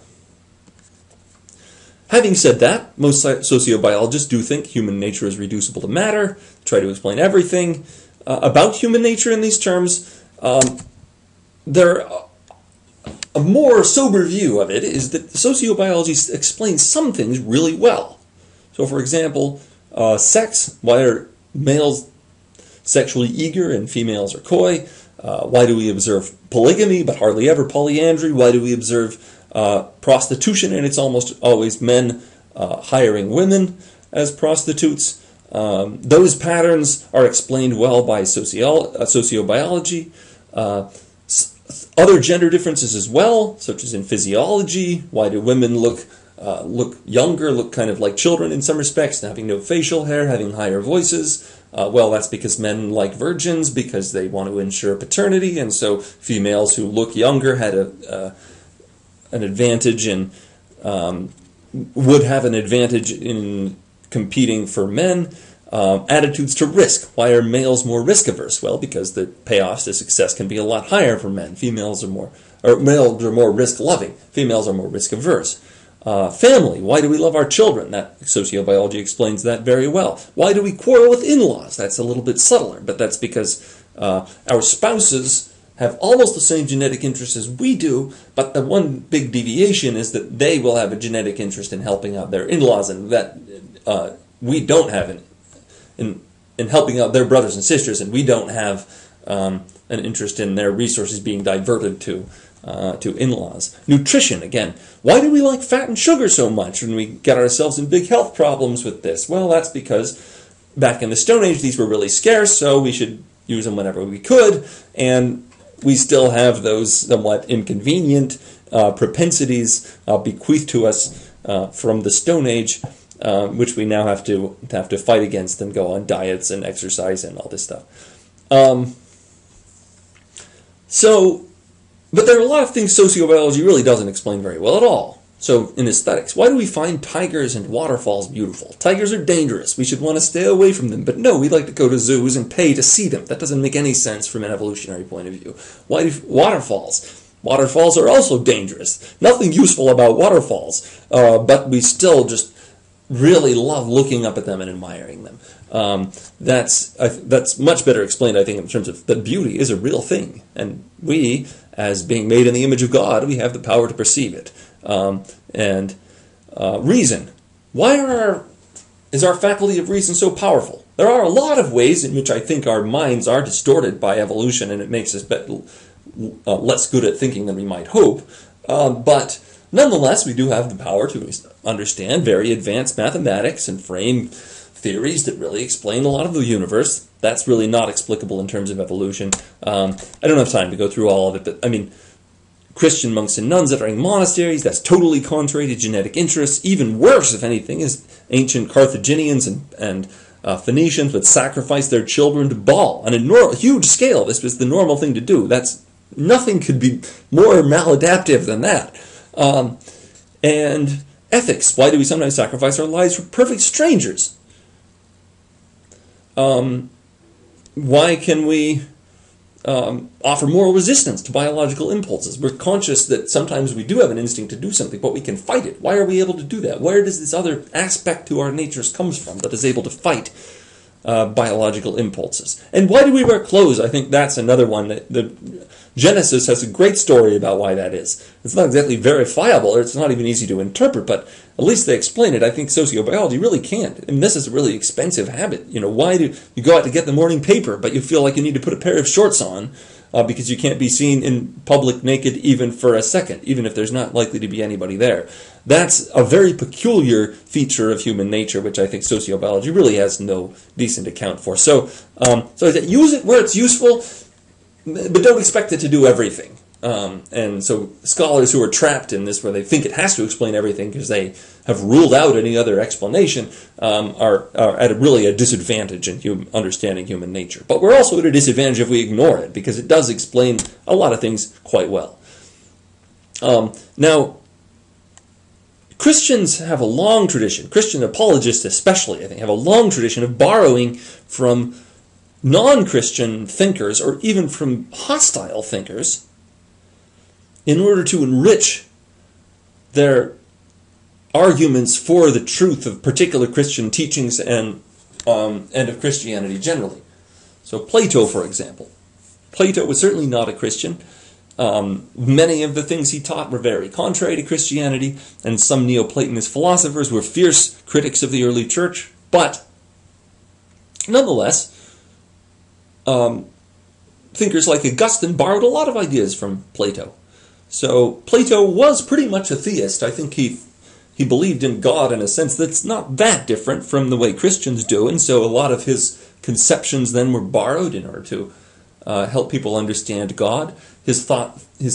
having said that, most sociobiologists do think human nature is reducible to matter, try to explain everything about human nature in these terms. A more sober view of it is that sociobiology explains some things really well. So, for example, sex, why are males sexually eager and females are coy? Why do we observe polygamy but hardly ever polyandry? Why do we observe prostitution, and it's almost always men hiring women as prostitutes? Those patterns are explained well by sociobiology. Other gender differences as well, such as in physiology. Why do women look younger, look kind of like children in some respects, having no facial hair, having higher voices? Well, that's because men like virgins because they want to ensure paternity, and so females who look younger had an advantage and would have an advantage in competing for men. Attitudes to risk. Why are males more risk averse? Well, because the payoffs to success can be a lot higher for men. Males are more risk loving. Females are more risk averse. Family. Why do we love our children? That sociobiology explains that very well. Why do we quarrel with in-laws? That's a little bit subtler, but that's because our spouses have almost the same genetic interests as we do, but the one big deviation is that they will have a genetic interest in helping out their in-laws, and that we don't have in helping out their brothers and sisters, and we don't have an interest in their resources being diverted to in-laws. Nutrition, again. Why do we like fat and sugar so much when we get ourselves in big health problems with this? Well, that's because back in the Stone Age, these were really scarce, so we should use them whenever we could, and we still have those somewhat inconvenient propensities bequeathed to us from the Stone Age which we now have to fight against and go on diets and exercise and all this stuff. But there are a lot of things sociobiology really doesn't explain very well at all. So in aesthetics, why do we find tigers and waterfalls beautiful? Tigers are dangerous. We should want to stay away from them. But no, we like to go to zoos and pay to see them. That doesn't make any sense from an evolutionary point of view. Why do waterfalls? Waterfalls are also dangerous. Nothing useful about waterfalls, but we still just really love looking up at them and admiring them. That's much better explained, I think, in terms of that beauty is a real thing, and we, as being made in the image of God, we have the power to perceive it. Reason. Why is our faculty of reason so powerful? There are a lot of ways in which I think our minds are distorted by evolution, and it makes us less good at thinking than we might hope. But nonetheless, we do have the power to understand very advanced mathematics and frame theories that really explain a lot of the universe. That's really not explicable in terms of evolution. I don't have time to go through all of it, but I mean, Christian monks and nuns that are in monasteries, that's totally contrary to genetic interests. Even worse, if anything, is ancient Carthaginians and Phoenicians would sacrifice their children to Baal on a huge scale. This was the normal thing to do. Nothing could be more maladaptive than that. And ethics. Why do we sometimes sacrifice our lives for perfect strangers? Why can we offer moral resistance to biological impulses? We're conscious that sometimes we do have an instinct to do something, but we can fight it. Why are we able to do that? Where does this other aspect to our natures comes from that is able to fight biological impulses? And why do we wear clothes? I think that's another one. The Genesis has a great story about why that is. It's not exactly verifiable, or it's not even easy to interpret, but at least they explain it. I think sociobiology really can't. And this is a really expensive habit. Why do you go out to get the morning paper, but you feel like you need to put a pair of shorts on because you can't be seen in public naked even for a second, even if there's not likely to be anybody there? That's a very peculiar feature of human nature, which I think sociobiology really has no decent account for. So use it where it's useful, but don't expect it to do everything. And so scholars who are trapped in this, where they think it has to explain everything because they have ruled out any other explanation, are at really a disadvantage in understanding human nature. But we're also at a disadvantage if we ignore it, because it does explain a lot of things quite well. Now, Christians have a long tradition, Christian apologists especially, I think, have a long tradition of borrowing from non-Christian thinkers, or even from hostile thinkers, in order to enrich their arguments for the truth of particular Christian teachings and of Christianity generally. So Plato, for example. Plato was certainly not a Christian. Many of the things he taught were very contrary to Christianity, and some Neoplatonist philosophers were fierce critics of the early church. But nonetheless, thinkers like Augustine borrowed a lot of ideas from Plato. So Plato was pretty much a theist. I think he believed in God in a sense that's not that different from the way Christians do, and so a lot of his conceptions then were borrowed in order to help people understand God. His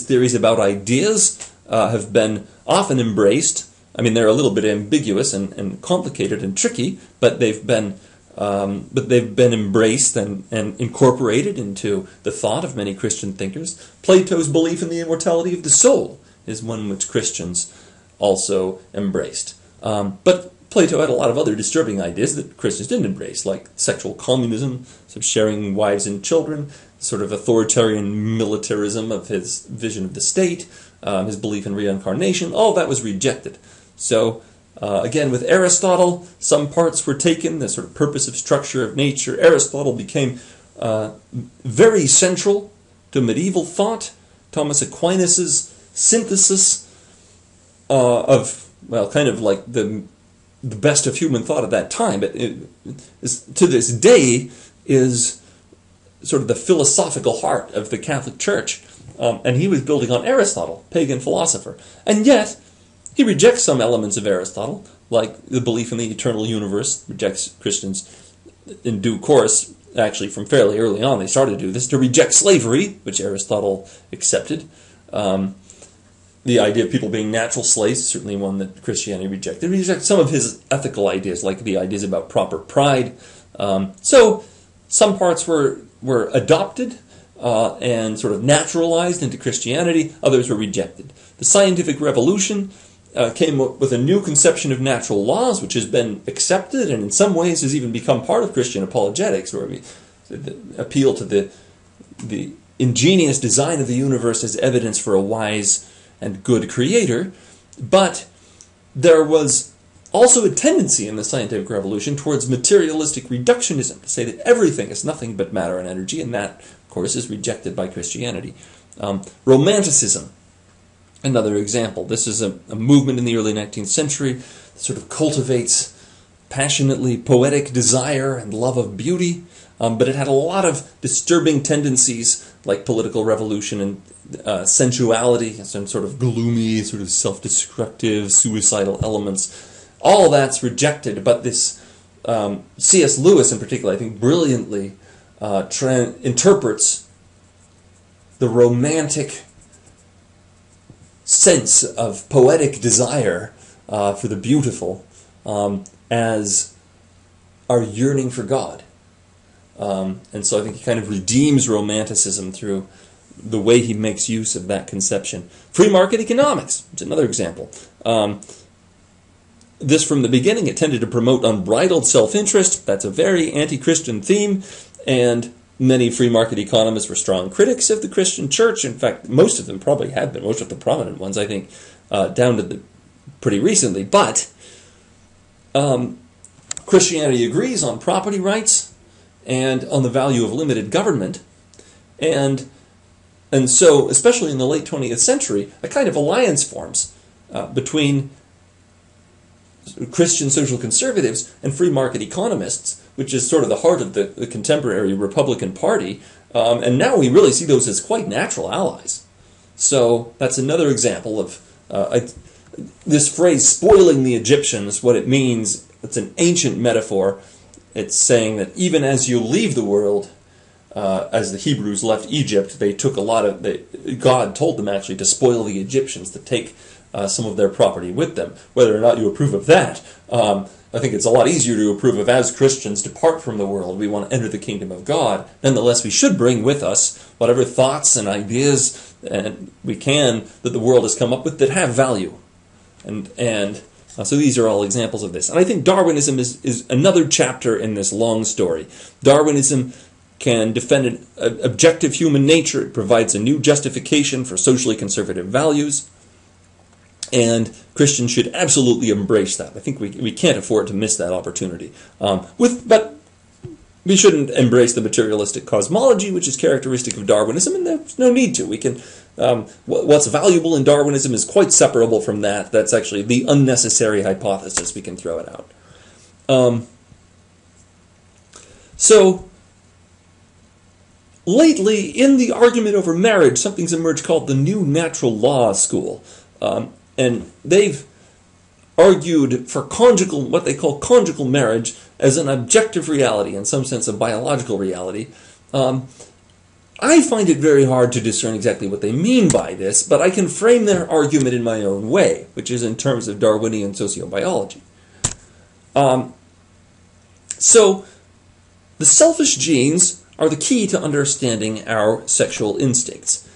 theories about ideas have been often embraced. I mean, they're a little bit ambiguous and complicated and tricky, but they've been embraced and incorporated into the thought of many Christian thinkers. Plato's belief in the immortality of the soul is one which Christians also embraced. But Plato had a lot of other disturbing ideas that Christians didn't embrace, like sexual communism, so sharing wives and children, sort of authoritarian militarism of his vision of the state, his belief in reincarnation. All that was rejected. So again, with Aristotle, some parts were taken, the sort of purposive structure of nature. Aristotle became very central to medieval thought. Thomas Aquinas' synthesis of, well, kind of like the best of human thought at that time, but to this day is sort of the philosophical heart of the Catholic Church. And he was building on Aristotle, pagan philosopher. And yet, he rejects some elements of Aristotle, like the belief in the eternal universe. Rejects Christians in due course, actually from fairly early on. They started to do this, to reject slavery, which Aristotle accepted. the idea of people being natural slaves is certainly one that Christianity rejected. It rejected some of his ethical ideas, like the ideas about proper pride. So some parts were adopted and sort of naturalized into Christianity. Others were rejected. The scientific revolution came up with a new conception of natural laws, which has been accepted and in some ways has even become part of Christian apologetics, where we appeal to the ingenious design of the universe as evidence for a wise and good creator. But there was also a tendency in the scientific revolution towards materialistic reductionism, to say that everything is nothing but matter and energy, and that, of course, is rejected by Christianity. Romanticism, another example. This is a movement in the early 19th century that sort of cultivates passionately poetic desire and love of beauty, but it had a lot of disturbing tendencies like political revolution and sensuality, and some sort of gloomy, sort of self-destructive, suicidal elements. All that's rejected, but this C.S. Lewis in particular, I think, brilliantly interprets the romantic sense of poetic desire for the beautiful as our yearning for God. And so I think he kind of redeems romanticism through the way he makes use of that conception. Free market economics is another example. This, from the beginning, it tended to promote unbridled self-interest. That's a very anti-Christian theme, and many free market economists were strong critics of the Christian church. In fact, most of them probably have been, most of the prominent ones, I think, down to pretty recently. But Christianity agrees on property rights and on the value of limited government. And so, especially in the late 20th century, a kind of alliance forms between Christian social conservatives and free market economists, which is sort of the heart of the contemporary Republican Party. And now we really see those as quite natural allies. So that's another example of this phrase, spoiling the Egyptians. What it means, it's an ancient metaphor. It's saying that even as you leave the world, as the Hebrews left Egypt, they took a lot of... God told them actually to spoil the Egyptians, to take some of their property with them. Whether or not you approve of that, I think it's a lot easier to approve of as Christians depart from the world. We want to enter the kingdom of God. Nonetheless, we should bring with us whatever thoughts and ideas we can that the world has come up with that have value. And so these are all examples of this. And I think Darwinism is another chapter in this long story. Darwinism can defend an objective human nature. It provides a new justification for socially conservative values. And Christians should absolutely embrace that. I think we can't afford to miss that opportunity. But we shouldn't embrace the materialistic cosmology, which is characteristic of Darwinism, and there's no need to. We can. What's valuable in Darwinism is quite separable from that. That's actually the unnecessary hypothesis. We can throw it out. So, lately, in the argument over marriage, something's emerged called the New Natural Law School. And they've argued for what they call conjugal marriage as an objective reality, in some sense a biological reality. I find it very hard to discern exactly what they mean by this, but I can frame their argument in my own way, which is in terms of Darwinian sociobiology. So, the selfish genes are the key to understanding our sexual instincts.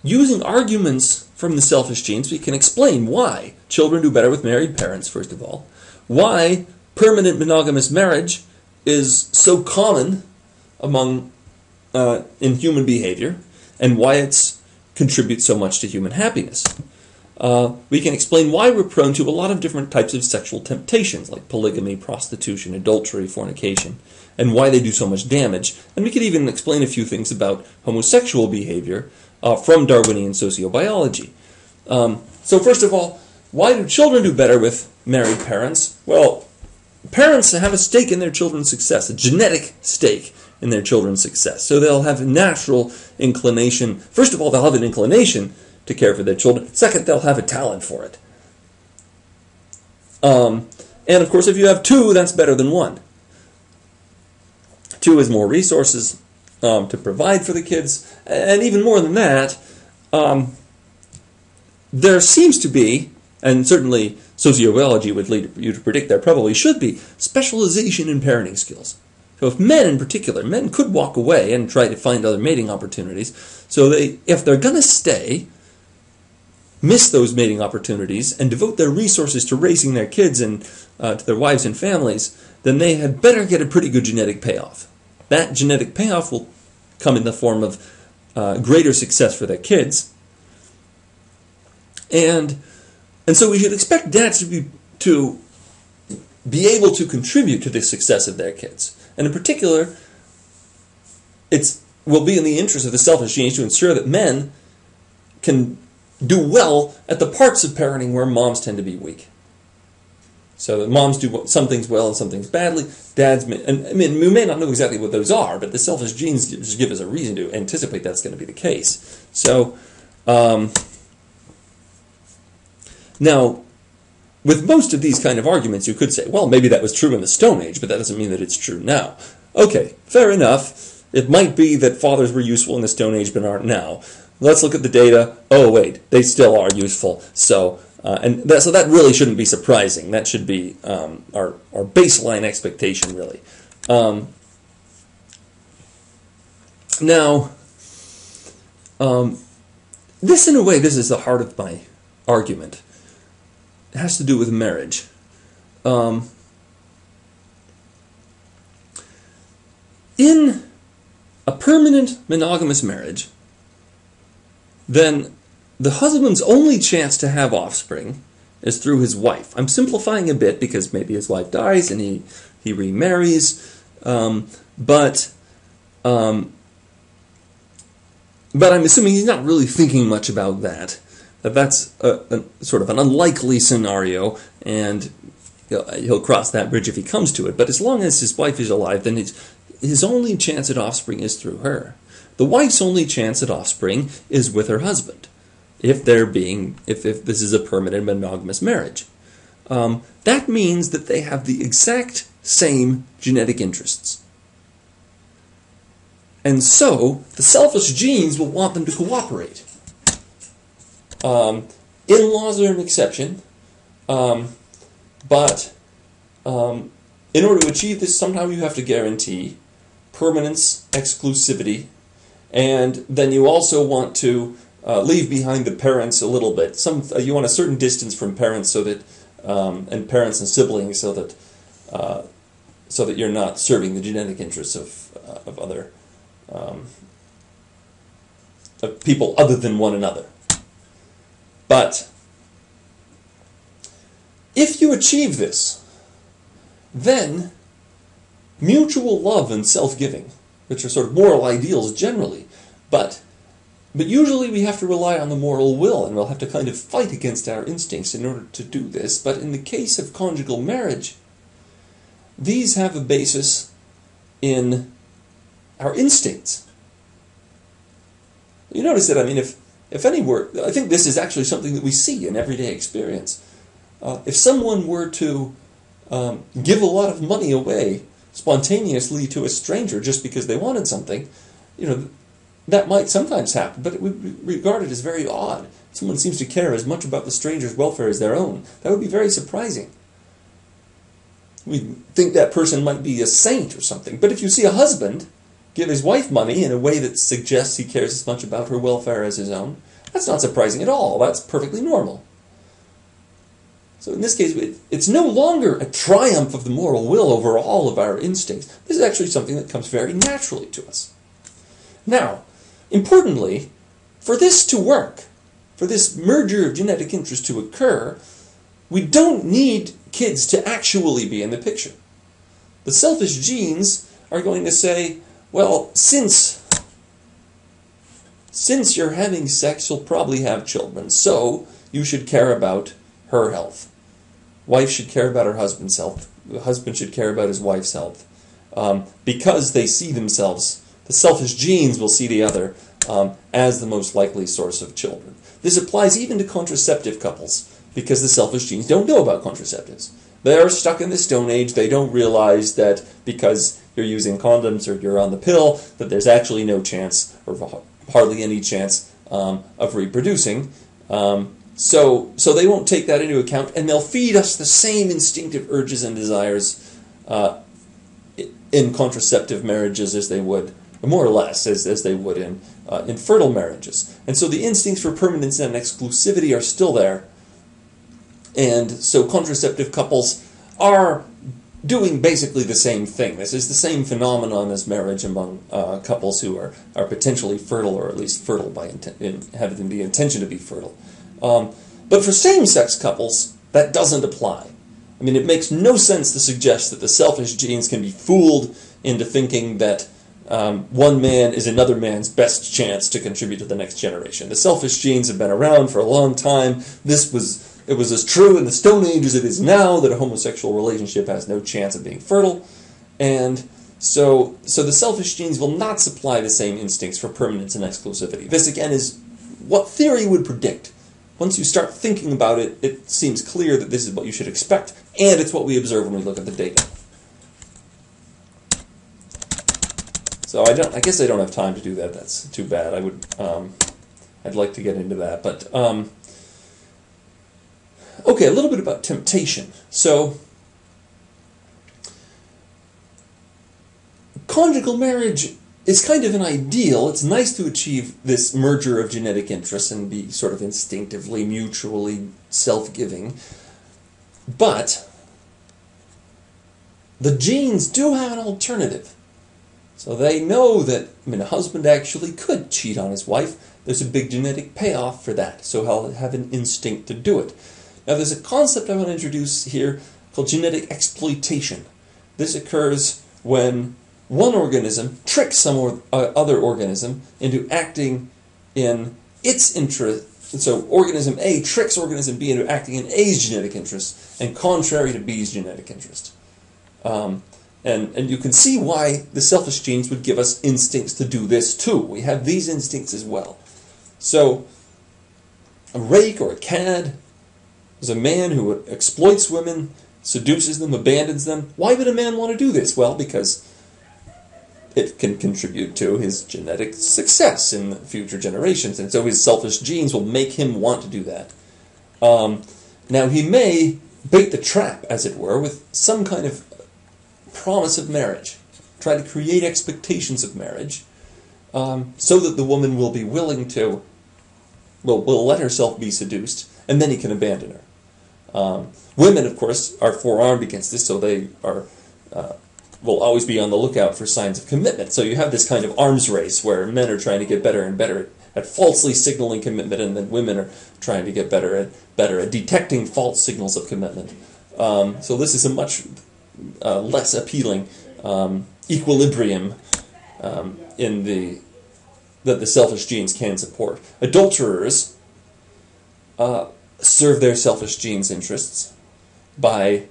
Using arguments from the selfish genes, we can explain why children do better with married parents, first of all, why permanent monogamous marriage is so common in human behavior, and why it contributes so much to human happiness. We can explain why we're prone to a lot of different types of sexual temptations, like polygamy, prostitution, adultery, fornication, and why they do so much damage. And we could even explain a few things about homosexual behavior from Darwinian sociobiology. So first of all, why do children do better with married parents? Well, parents have a stake in their children's success, a genetic stake in their children's success. So they'll have a natural inclination. First of all, they'll have an inclination to care for their children. Second, they'll have a talent for it. And of course, if you have two, that's better than one. Two is more resources to provide for the kids. And even more than that, there seems to be, and certainly sociobiology would lead you to predict there probably should be, specialization in parenting skills. So if men in particular, men could walk away and try to find other mating opportunities, so if they're going to stay, miss those mating opportunities, and devote their resources to raising their kids and to their wives and families, then they had better get a pretty good genetic payoff. That genetic payoff will come in the form of greater success for their kids. And so we should expect dads to be able to contribute to the success of their kids. And in particular, it will be in the interest of the selfish genes to ensure that men can do well at the parts of parenting where moms tend to be weak. So that moms do some things well and some things badly. Dads may, and I mean, we may not know exactly what those are, but the selfish genes just give us a reason to anticipate that's going to be the case. So, now, with most of these kind of arguments, you could say, well, maybe that was true in the Stone Age, but that doesn't mean that it's true now. Okay, fair enough. It might be that fathers were useful in the Stone Age but aren't now. Let's look at the data. Oh, wait, they still are useful. So, so that really shouldn't be surprising. That should be our baseline expectation, really. Now, this, in a way, this is the heart of my argument. It has to do with marriage. In a permanent monogamous marriage, then the husband's only chance to have offspring is through his wife. I'm simplifying a bit because maybe his wife dies and he remarries, but I'm assuming he's not really thinking much about that. That's a sort of an unlikely scenario, and he'll cross that bridge if he comes to it. But as long as his wife is alive, then his only chance at offspring is through her. The wife's only chance at offspring is with her husband, if this is a permanent monogamous marriage. That means that they have the exact same genetic interests. And so, the selfish genes will want them to cooperate. In-laws are an exception, but in order to achieve this, somehow you have to guarantee permanence, exclusivity, and then you also want to leave behind the parents a little bit. You want a certain distance from parents, so that and parents and siblings, so that you're not serving the genetic interests of other of people other than one another. But if you achieve this, then mutual love and self-giving, which are sort of moral ideals generally, but usually we have to rely on the moral will, and we'll have to kind of fight against our instincts in order to do this. But in the case of conjugal marriage, these have a basis in our instincts. You notice that, I mean, if any were, I think this is actually something that we see in everyday experience. If someone were to give a lot of money away spontaneously to a stranger just because they wanted something, that might sometimes happen, but it would be regarded as very odd. Someone seems to care as much about the stranger's welfare as their own. That would be very surprising. We'd think that person might be a saint or something. But if you see a husband give his wife money in a way that suggests he cares as much about her welfare as his own, that's not surprising at all. That's perfectly normal. So in this case, it's no longer a triumph of the moral will over all of our instincts. This is actually something that comes very naturally to us. Now, importantly, for this to work, for this merger of genetic interest to occur, we don't need kids to actually be in the picture. The selfish genes are going to say, well, since you're having sex, you'll probably have children, so you should care about her health. Wife should care about her husband's health. The husband should care about his wife's health. Because they see themselves, the selfish genes will see the other as the most likely source of children. This applies even to contraceptive couples, because the selfish genes don't know about contraceptives. They're stuck in the Stone Age. They don't realize that because you're using condoms or you're on the pill, that there's actually no chance, or hardly any chance, of reproducing. So they won't take that into account, and they'll feed us the same instinctive urges and desires in contraceptive marriages as they would, more or less, as they would in fertile marriages. And so the instincts for permanence and exclusivity are still there. And so contraceptive couples are doing basically the same thing. This is the same phenomenon as marriage among couples who are potentially fertile, or at least fertile by having the intention to be fertile. But for same-sex couples, that doesn't apply. I mean, it makes no sense to suggest that the selfish genes can be fooled into thinking that one man is another man's best chance to contribute to the next generation. The selfish genes have been around for a long time. It was as true in the Stone Age as it is now that a homosexual relationship has no chance of being fertile. And so the selfish genes will not supply the same instincts for permanence and exclusivity. This, again, is what theory would predict. Once you start thinking about it, it seems clear that this is what you should expect, and it's what we observe when we look at the data. So I guess I don't have time to do that. That's too bad. I'd like to get into that, but okay, a little bit about temptation. So conjugal marriage is kind of an ideal. It's nice to achieve this merger of genetic interests and be sort of instinctively, mutually self-giving. But the genes do have an alternative. So they know that, a husband actually could cheat on his wife. There's a big genetic payoff for that. So he'll have an instinct to do it. Now there's a concept I want to introduce here called genetic exploitation. This occurs when one organism tricks some other organism into acting in its interest. And so organism A tricks organism B into acting in A's genetic interest and contrary to B's genetic interest. And you can see why the selfish genes would give us instincts to do this too. We have these instincts as well. So a rake or a cad is a man who exploits women, seduces them, abandons them. Why would a man want to do this? Well, because it can contribute to his genetic success in future generations, and so his selfish genes will make him want to do that. Now, he may bait the trap, as it were, with some kind of promise of marriage, try to create expectations of marriage, so that the woman will be willing to, will let herself be seduced, and then he can abandon her. Women, of course, are forearmed against this, so they are will always be on the lookout for signs of commitment. So you have this kind of arms race where men are trying to get better and better at falsely signaling commitment, and then women are trying to get better at detecting false signals of commitment. So this is a much less appealing equilibrium that the selfish genes can support. Adulterers serve their selfish genes' interests by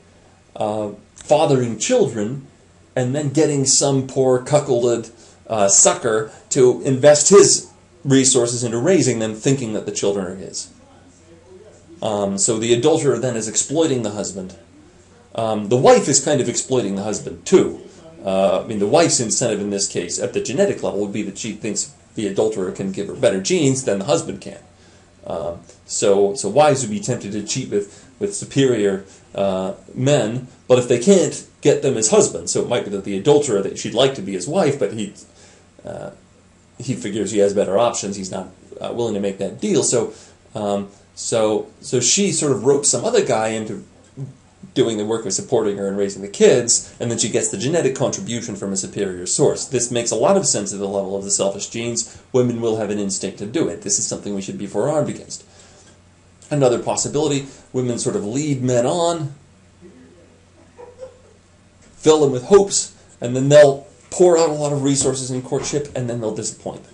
fathering children and then getting some poor cuckolded sucker to invest his resources into raising them, thinking that the children are his. So the adulterer then is exploiting the husband. The wife is kind of exploiting the husband too. The wife's incentive in this case, at the genetic level, would be that she thinks the adulterer can give her better genes than the husband can. So wives would be tempted to cheat with superior men, but if they can't get them as husbands, so it might be that the adulterer, that she'd like to be his wife, but he figures he has better options. He's not willing to make that deal. So she sort of ropes some other guy into doing the work of supporting her and raising the kids, and then she gets the genetic contribution from a superior source. This makes a lot of sense at the level of the selfish genes. Women will have an instinct to do it. This is something we should be forearmed against. Another possibility, women sort of lead men on, fill them with hopes, and then they'll pour out a lot of resources in courtship, and then they'll disappoint.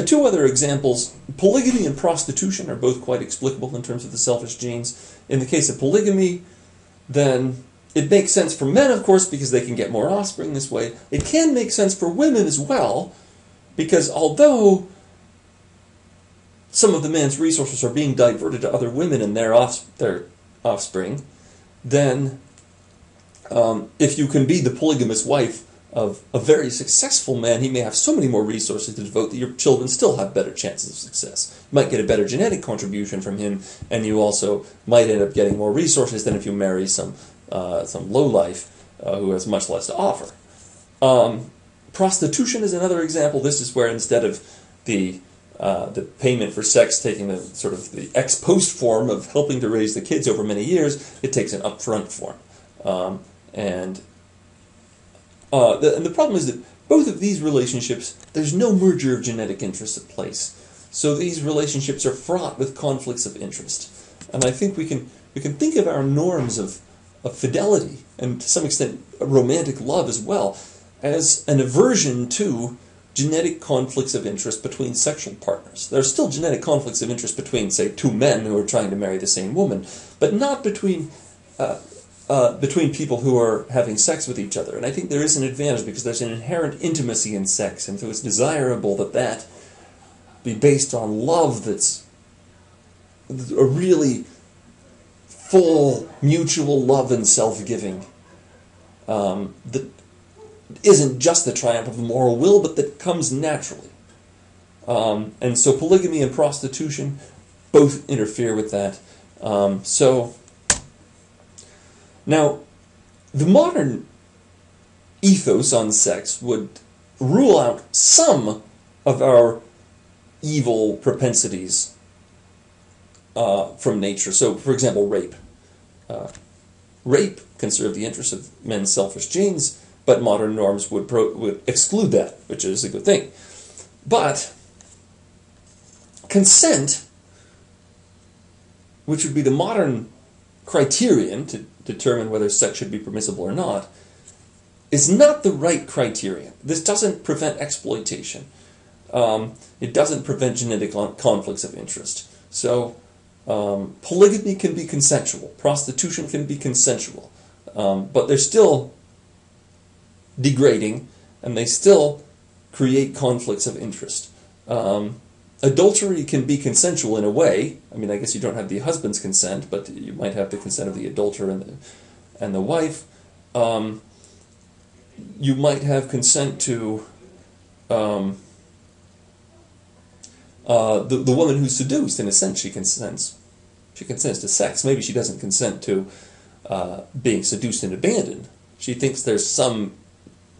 Two other examples, polygamy and prostitution, are both quite explicable in terms of the selfish genes. In the case of polygamy, then it makes sense for men, of course, because they can get more offspring this way. It can make sense for women as well, because although some of the man's resources are being diverted to other women and their offspring, then if you can be the polygamous wife of a very successful man, he may have so many more resources to devote that your children still have better chances of success. You might get a better genetic contribution from him, and you also might end up getting more resources than if you marry some lowlife who has much less to offer. Prostitution is another example. This is where instead of the payment for sex taking the sort of the ex post form of helping to raise the kids over many years, it takes an upfront form. And the problem is that both of these relationships, there's no merger of genetic interests at place. So these relationships are fraught with conflicts of interest. And I think we can think of our norms of fidelity, and to some extent romantic love as well, as an aversion to genetic conflicts of interest between sexual partners. There are still genetic conflicts of interest between, say, two men who are trying to marry the same woman, but not between people who are having sex with each other. And I think there is an advantage because there's an inherent intimacy in sex, and so it's desirable that be based on love that's a really full mutual love and self-giving that isn't just the triumph of moral will, but that comes naturally. And so polygamy and prostitution both interfere with that. Now, the modern ethos on sex would rule out some of our evil propensities from nature. So, for example, rape. Rape can serve the interests of men's selfish genes, but modern norms would exclude that, which is a good thing. But consent, which would be the modern criterion to determine whether sex should be permissible or not, is not the right criterion. This doesn't prevent exploitation. It doesn't prevent genetic conflicts of interest. So polygamy can be consensual. Prostitution can be consensual. But they're still degrading, and they still create conflicts of interest. Adultery can be consensual in a way. I mean, I guess you don't have the husband's consent, but you might have the consent of the adulterer and the wife. You might have consent to the woman who's seduced. In a sense, she consents to sex. Maybe she doesn't consent to being seduced and abandoned. She thinks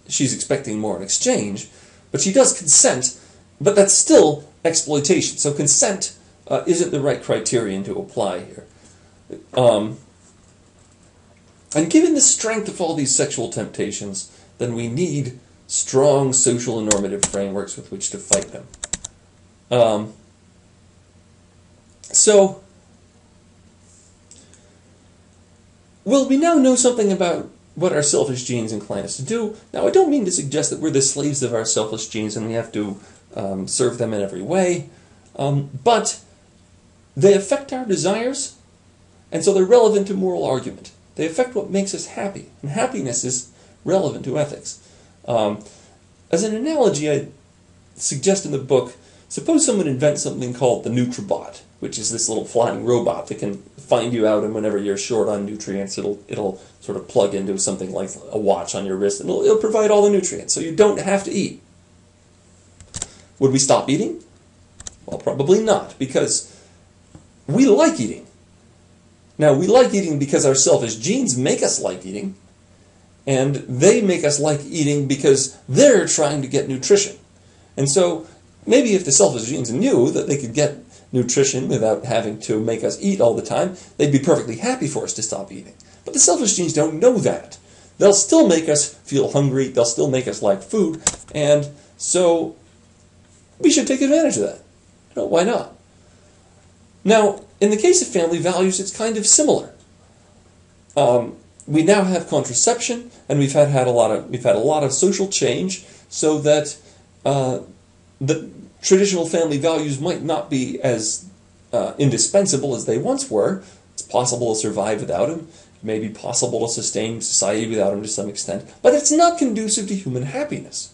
she's expecting more in exchange, but she does consent, but that's still exploitation. So consent isn't the right criterion to apply here. And given the strength of all these sexual temptations, then we need strong social and normative frameworks with which to fight them. Well, we now know something about what our selfish genes incline us to do. Now, I don't mean to suggest that we're the slaves of our selfish genes and we have to serve them in every way, but they affect our desires, and so they're relevant to moral argument. They affect what makes us happy, and happiness is relevant to ethics. As an analogy, I suggest in the book, suppose someone invents something called the NutriBot, which is this little flying robot that can find you out, and whenever you're short on nutrients, it'll sort of plug into something like a watch on your wrist, and it'll provide all the nutrients, so you don't have to eat. Would we stop eating? Well, probably not, because we like eating. Now, we like eating because our selfish genes make us like eating, and they make us like eating because they're trying to get nutrition. And so, maybe if the selfish genes knew that they could get nutrition without having to make us eat all the time, they'd be perfectly happy for us to stop eating. But the selfish genes don't know that. They'll still make us feel hungry, they'll still make us like food, and so we should take advantage of that. Why not? Now, in the case of family values, it's kind of similar. We now have contraception, and we've had a lot of social change, so that the traditional family values might not be as indispensable as they once were. It's possible to survive without them. It may be possible to sustain society without them to some extent, but it's not conducive to human happiness.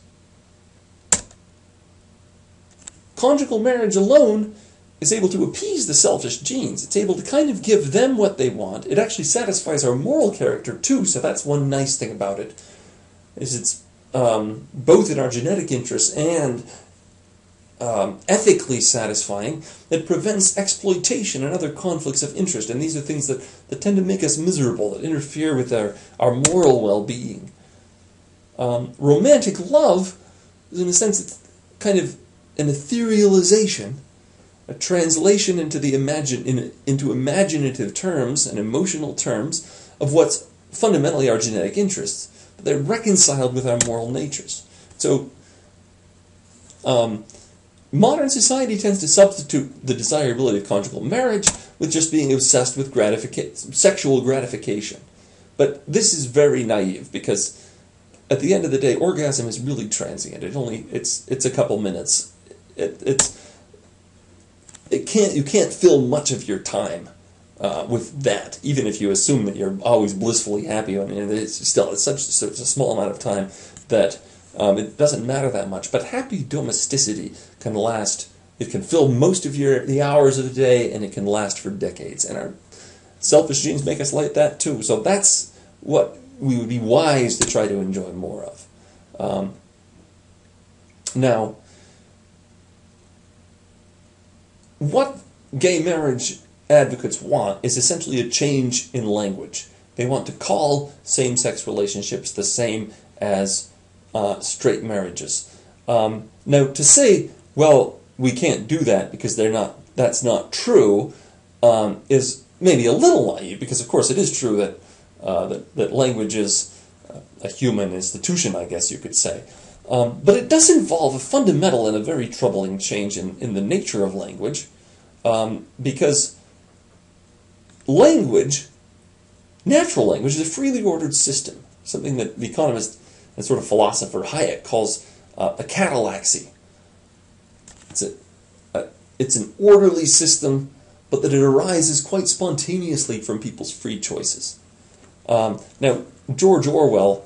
Conjugal marriage alone is able to appease the selfish genes. It's able to kind of give them what they want. It actually satisfies our moral character too, so that's one nice thing about it, is it's both in our genetic interests and ethically satisfying, that prevents exploitation and other conflicts of interest. And these are things that tend to make us miserable, that interfere with our moral well-being. Romantic love is, in a sense, it's kind of an etherealization, a translation into into imaginative terms and emotional terms of what's fundamentally our genetic interests, but they're reconciled with our moral natures. So, modern society tends to substitute the desirability of conjugal marriage with just being obsessed with sexual gratification. But this is very naive, because at the end of the day, orgasm is really transient. It's a couple minutes. You can't fill much of your time with that, even if you assume that you're always blissfully happy. I mean, it's such a small amount of time that it doesn't matter that much. But happy domesticity can last. It can fill most of the hours of the day, and it can last for decades. And our selfish genes make us like that too. So that's what we would be wise to try to enjoy more of. Now, what gay marriage advocates want is essentially a change in language. They want to call same-sex relationships the same as straight marriages. Now, to say, well, we can't do that because that's not true, is maybe a little naive, because of course it is true that language is a human institution, I guess you could say. But it does involve a fundamental and a very troubling change in the nature of language, because language, natural language, is a freely ordered system, something that the economist and sort of philosopher Hayek calls a catalaxy. It's an orderly system, but that it arises quite spontaneously from people's free choices. Now, George Orwell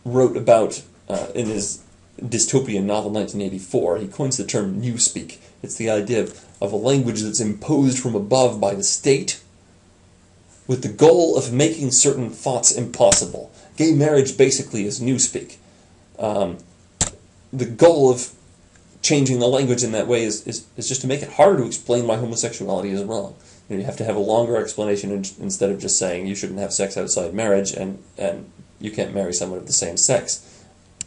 wrote about, in his dystopian novel 1984, he coins the term newspeak. It's the idea of a language that's imposed from above by the state with the goal of making certain thoughts impossible. Gay marriage basically is newspeak. The goal of changing the language in that way is just to make it harder to explain why homosexuality is wrong. You have to have a longer explanation instead of just saying you shouldn't have sex outside marriage and you can't marry someone of the same sex.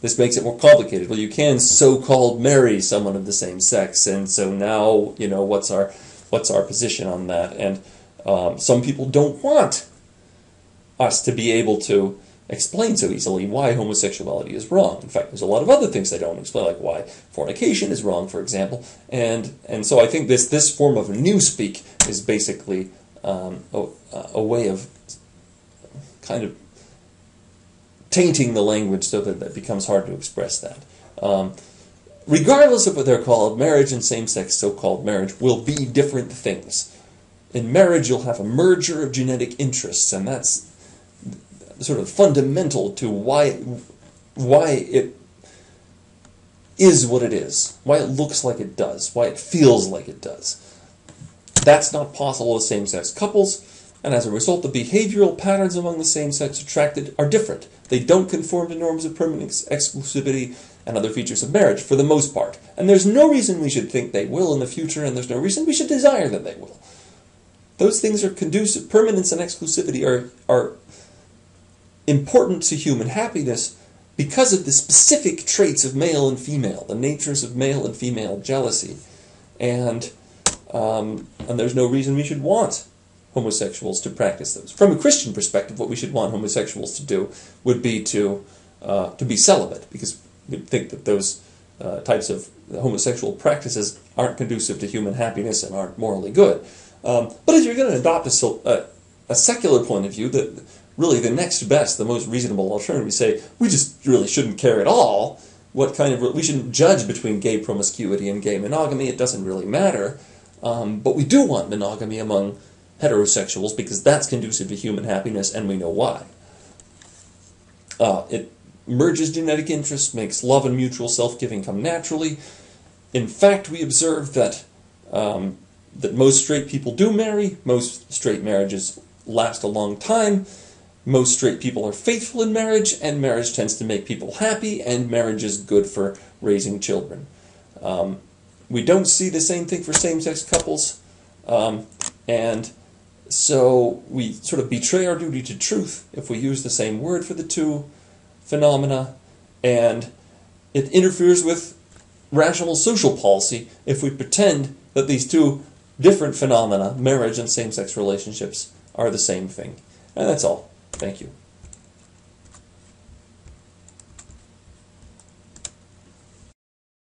This makes it more complicated. Well, you can so-called marry someone of the same sex, and so now, what's our position on that? And some people don't want us to be able to explain so easily why homosexuality is wrong. In fact, there's a lot of other things they don't explain, like why fornication is wrong, for example. And so I think this form of newspeak is basically a way of kind of tainting the language so that it becomes hard to express that. Regardless of what they're called, marriage and same-sex so-called marriage will be different things. In marriage, you'll have a merger of genetic interests, and that's sort of fundamental to why it is what it is, why it looks like it does, why it feels like it does. That's not possible with same-sex couples, and as a result, the behavioral patterns among the same-sex attracted are different. They don't conform to norms of permanence, exclusivity, and other features of marriage, for the most part. And there's no reason we should think they will in the future, and there's no reason we should desire that they will. Those things are conducive. Permanence and exclusivity are important to human happiness because of the specific traits of male and female, the natures of male and female jealousy. And there's no reason we should want homosexuals to practice those. From a Christian perspective, what we should want homosexuals to do would be to be celibate, because we think that those types of homosexual practices aren't conducive to human happiness and aren't morally good. But if you're going to adopt a secular point of view, that really the next best, the most reasonable alternative, we say we just really shouldn't care at all. We shouldn't judge between gay promiscuity and gay monogamy. It doesn't really matter. But we do want monogamy among heterosexuals because that's conducive to human happiness, and we know why. It merges genetic interests, makes love and mutual self-giving come naturally. In fact, we observe that most straight people do marry. Most straight marriages last a long time. most straight people are faithful in marriage, and marriage tends to make people happy, and marriage is good for raising children. We don't see the same thing for same-sex couples, and so we sort of betray our duty to truth if we use the same word for the two phenomena, and it interferes with rational social policy if we pretend that these two different phenomena, marriage and same-sex relationships, are the same thing. And that's all. Thank you.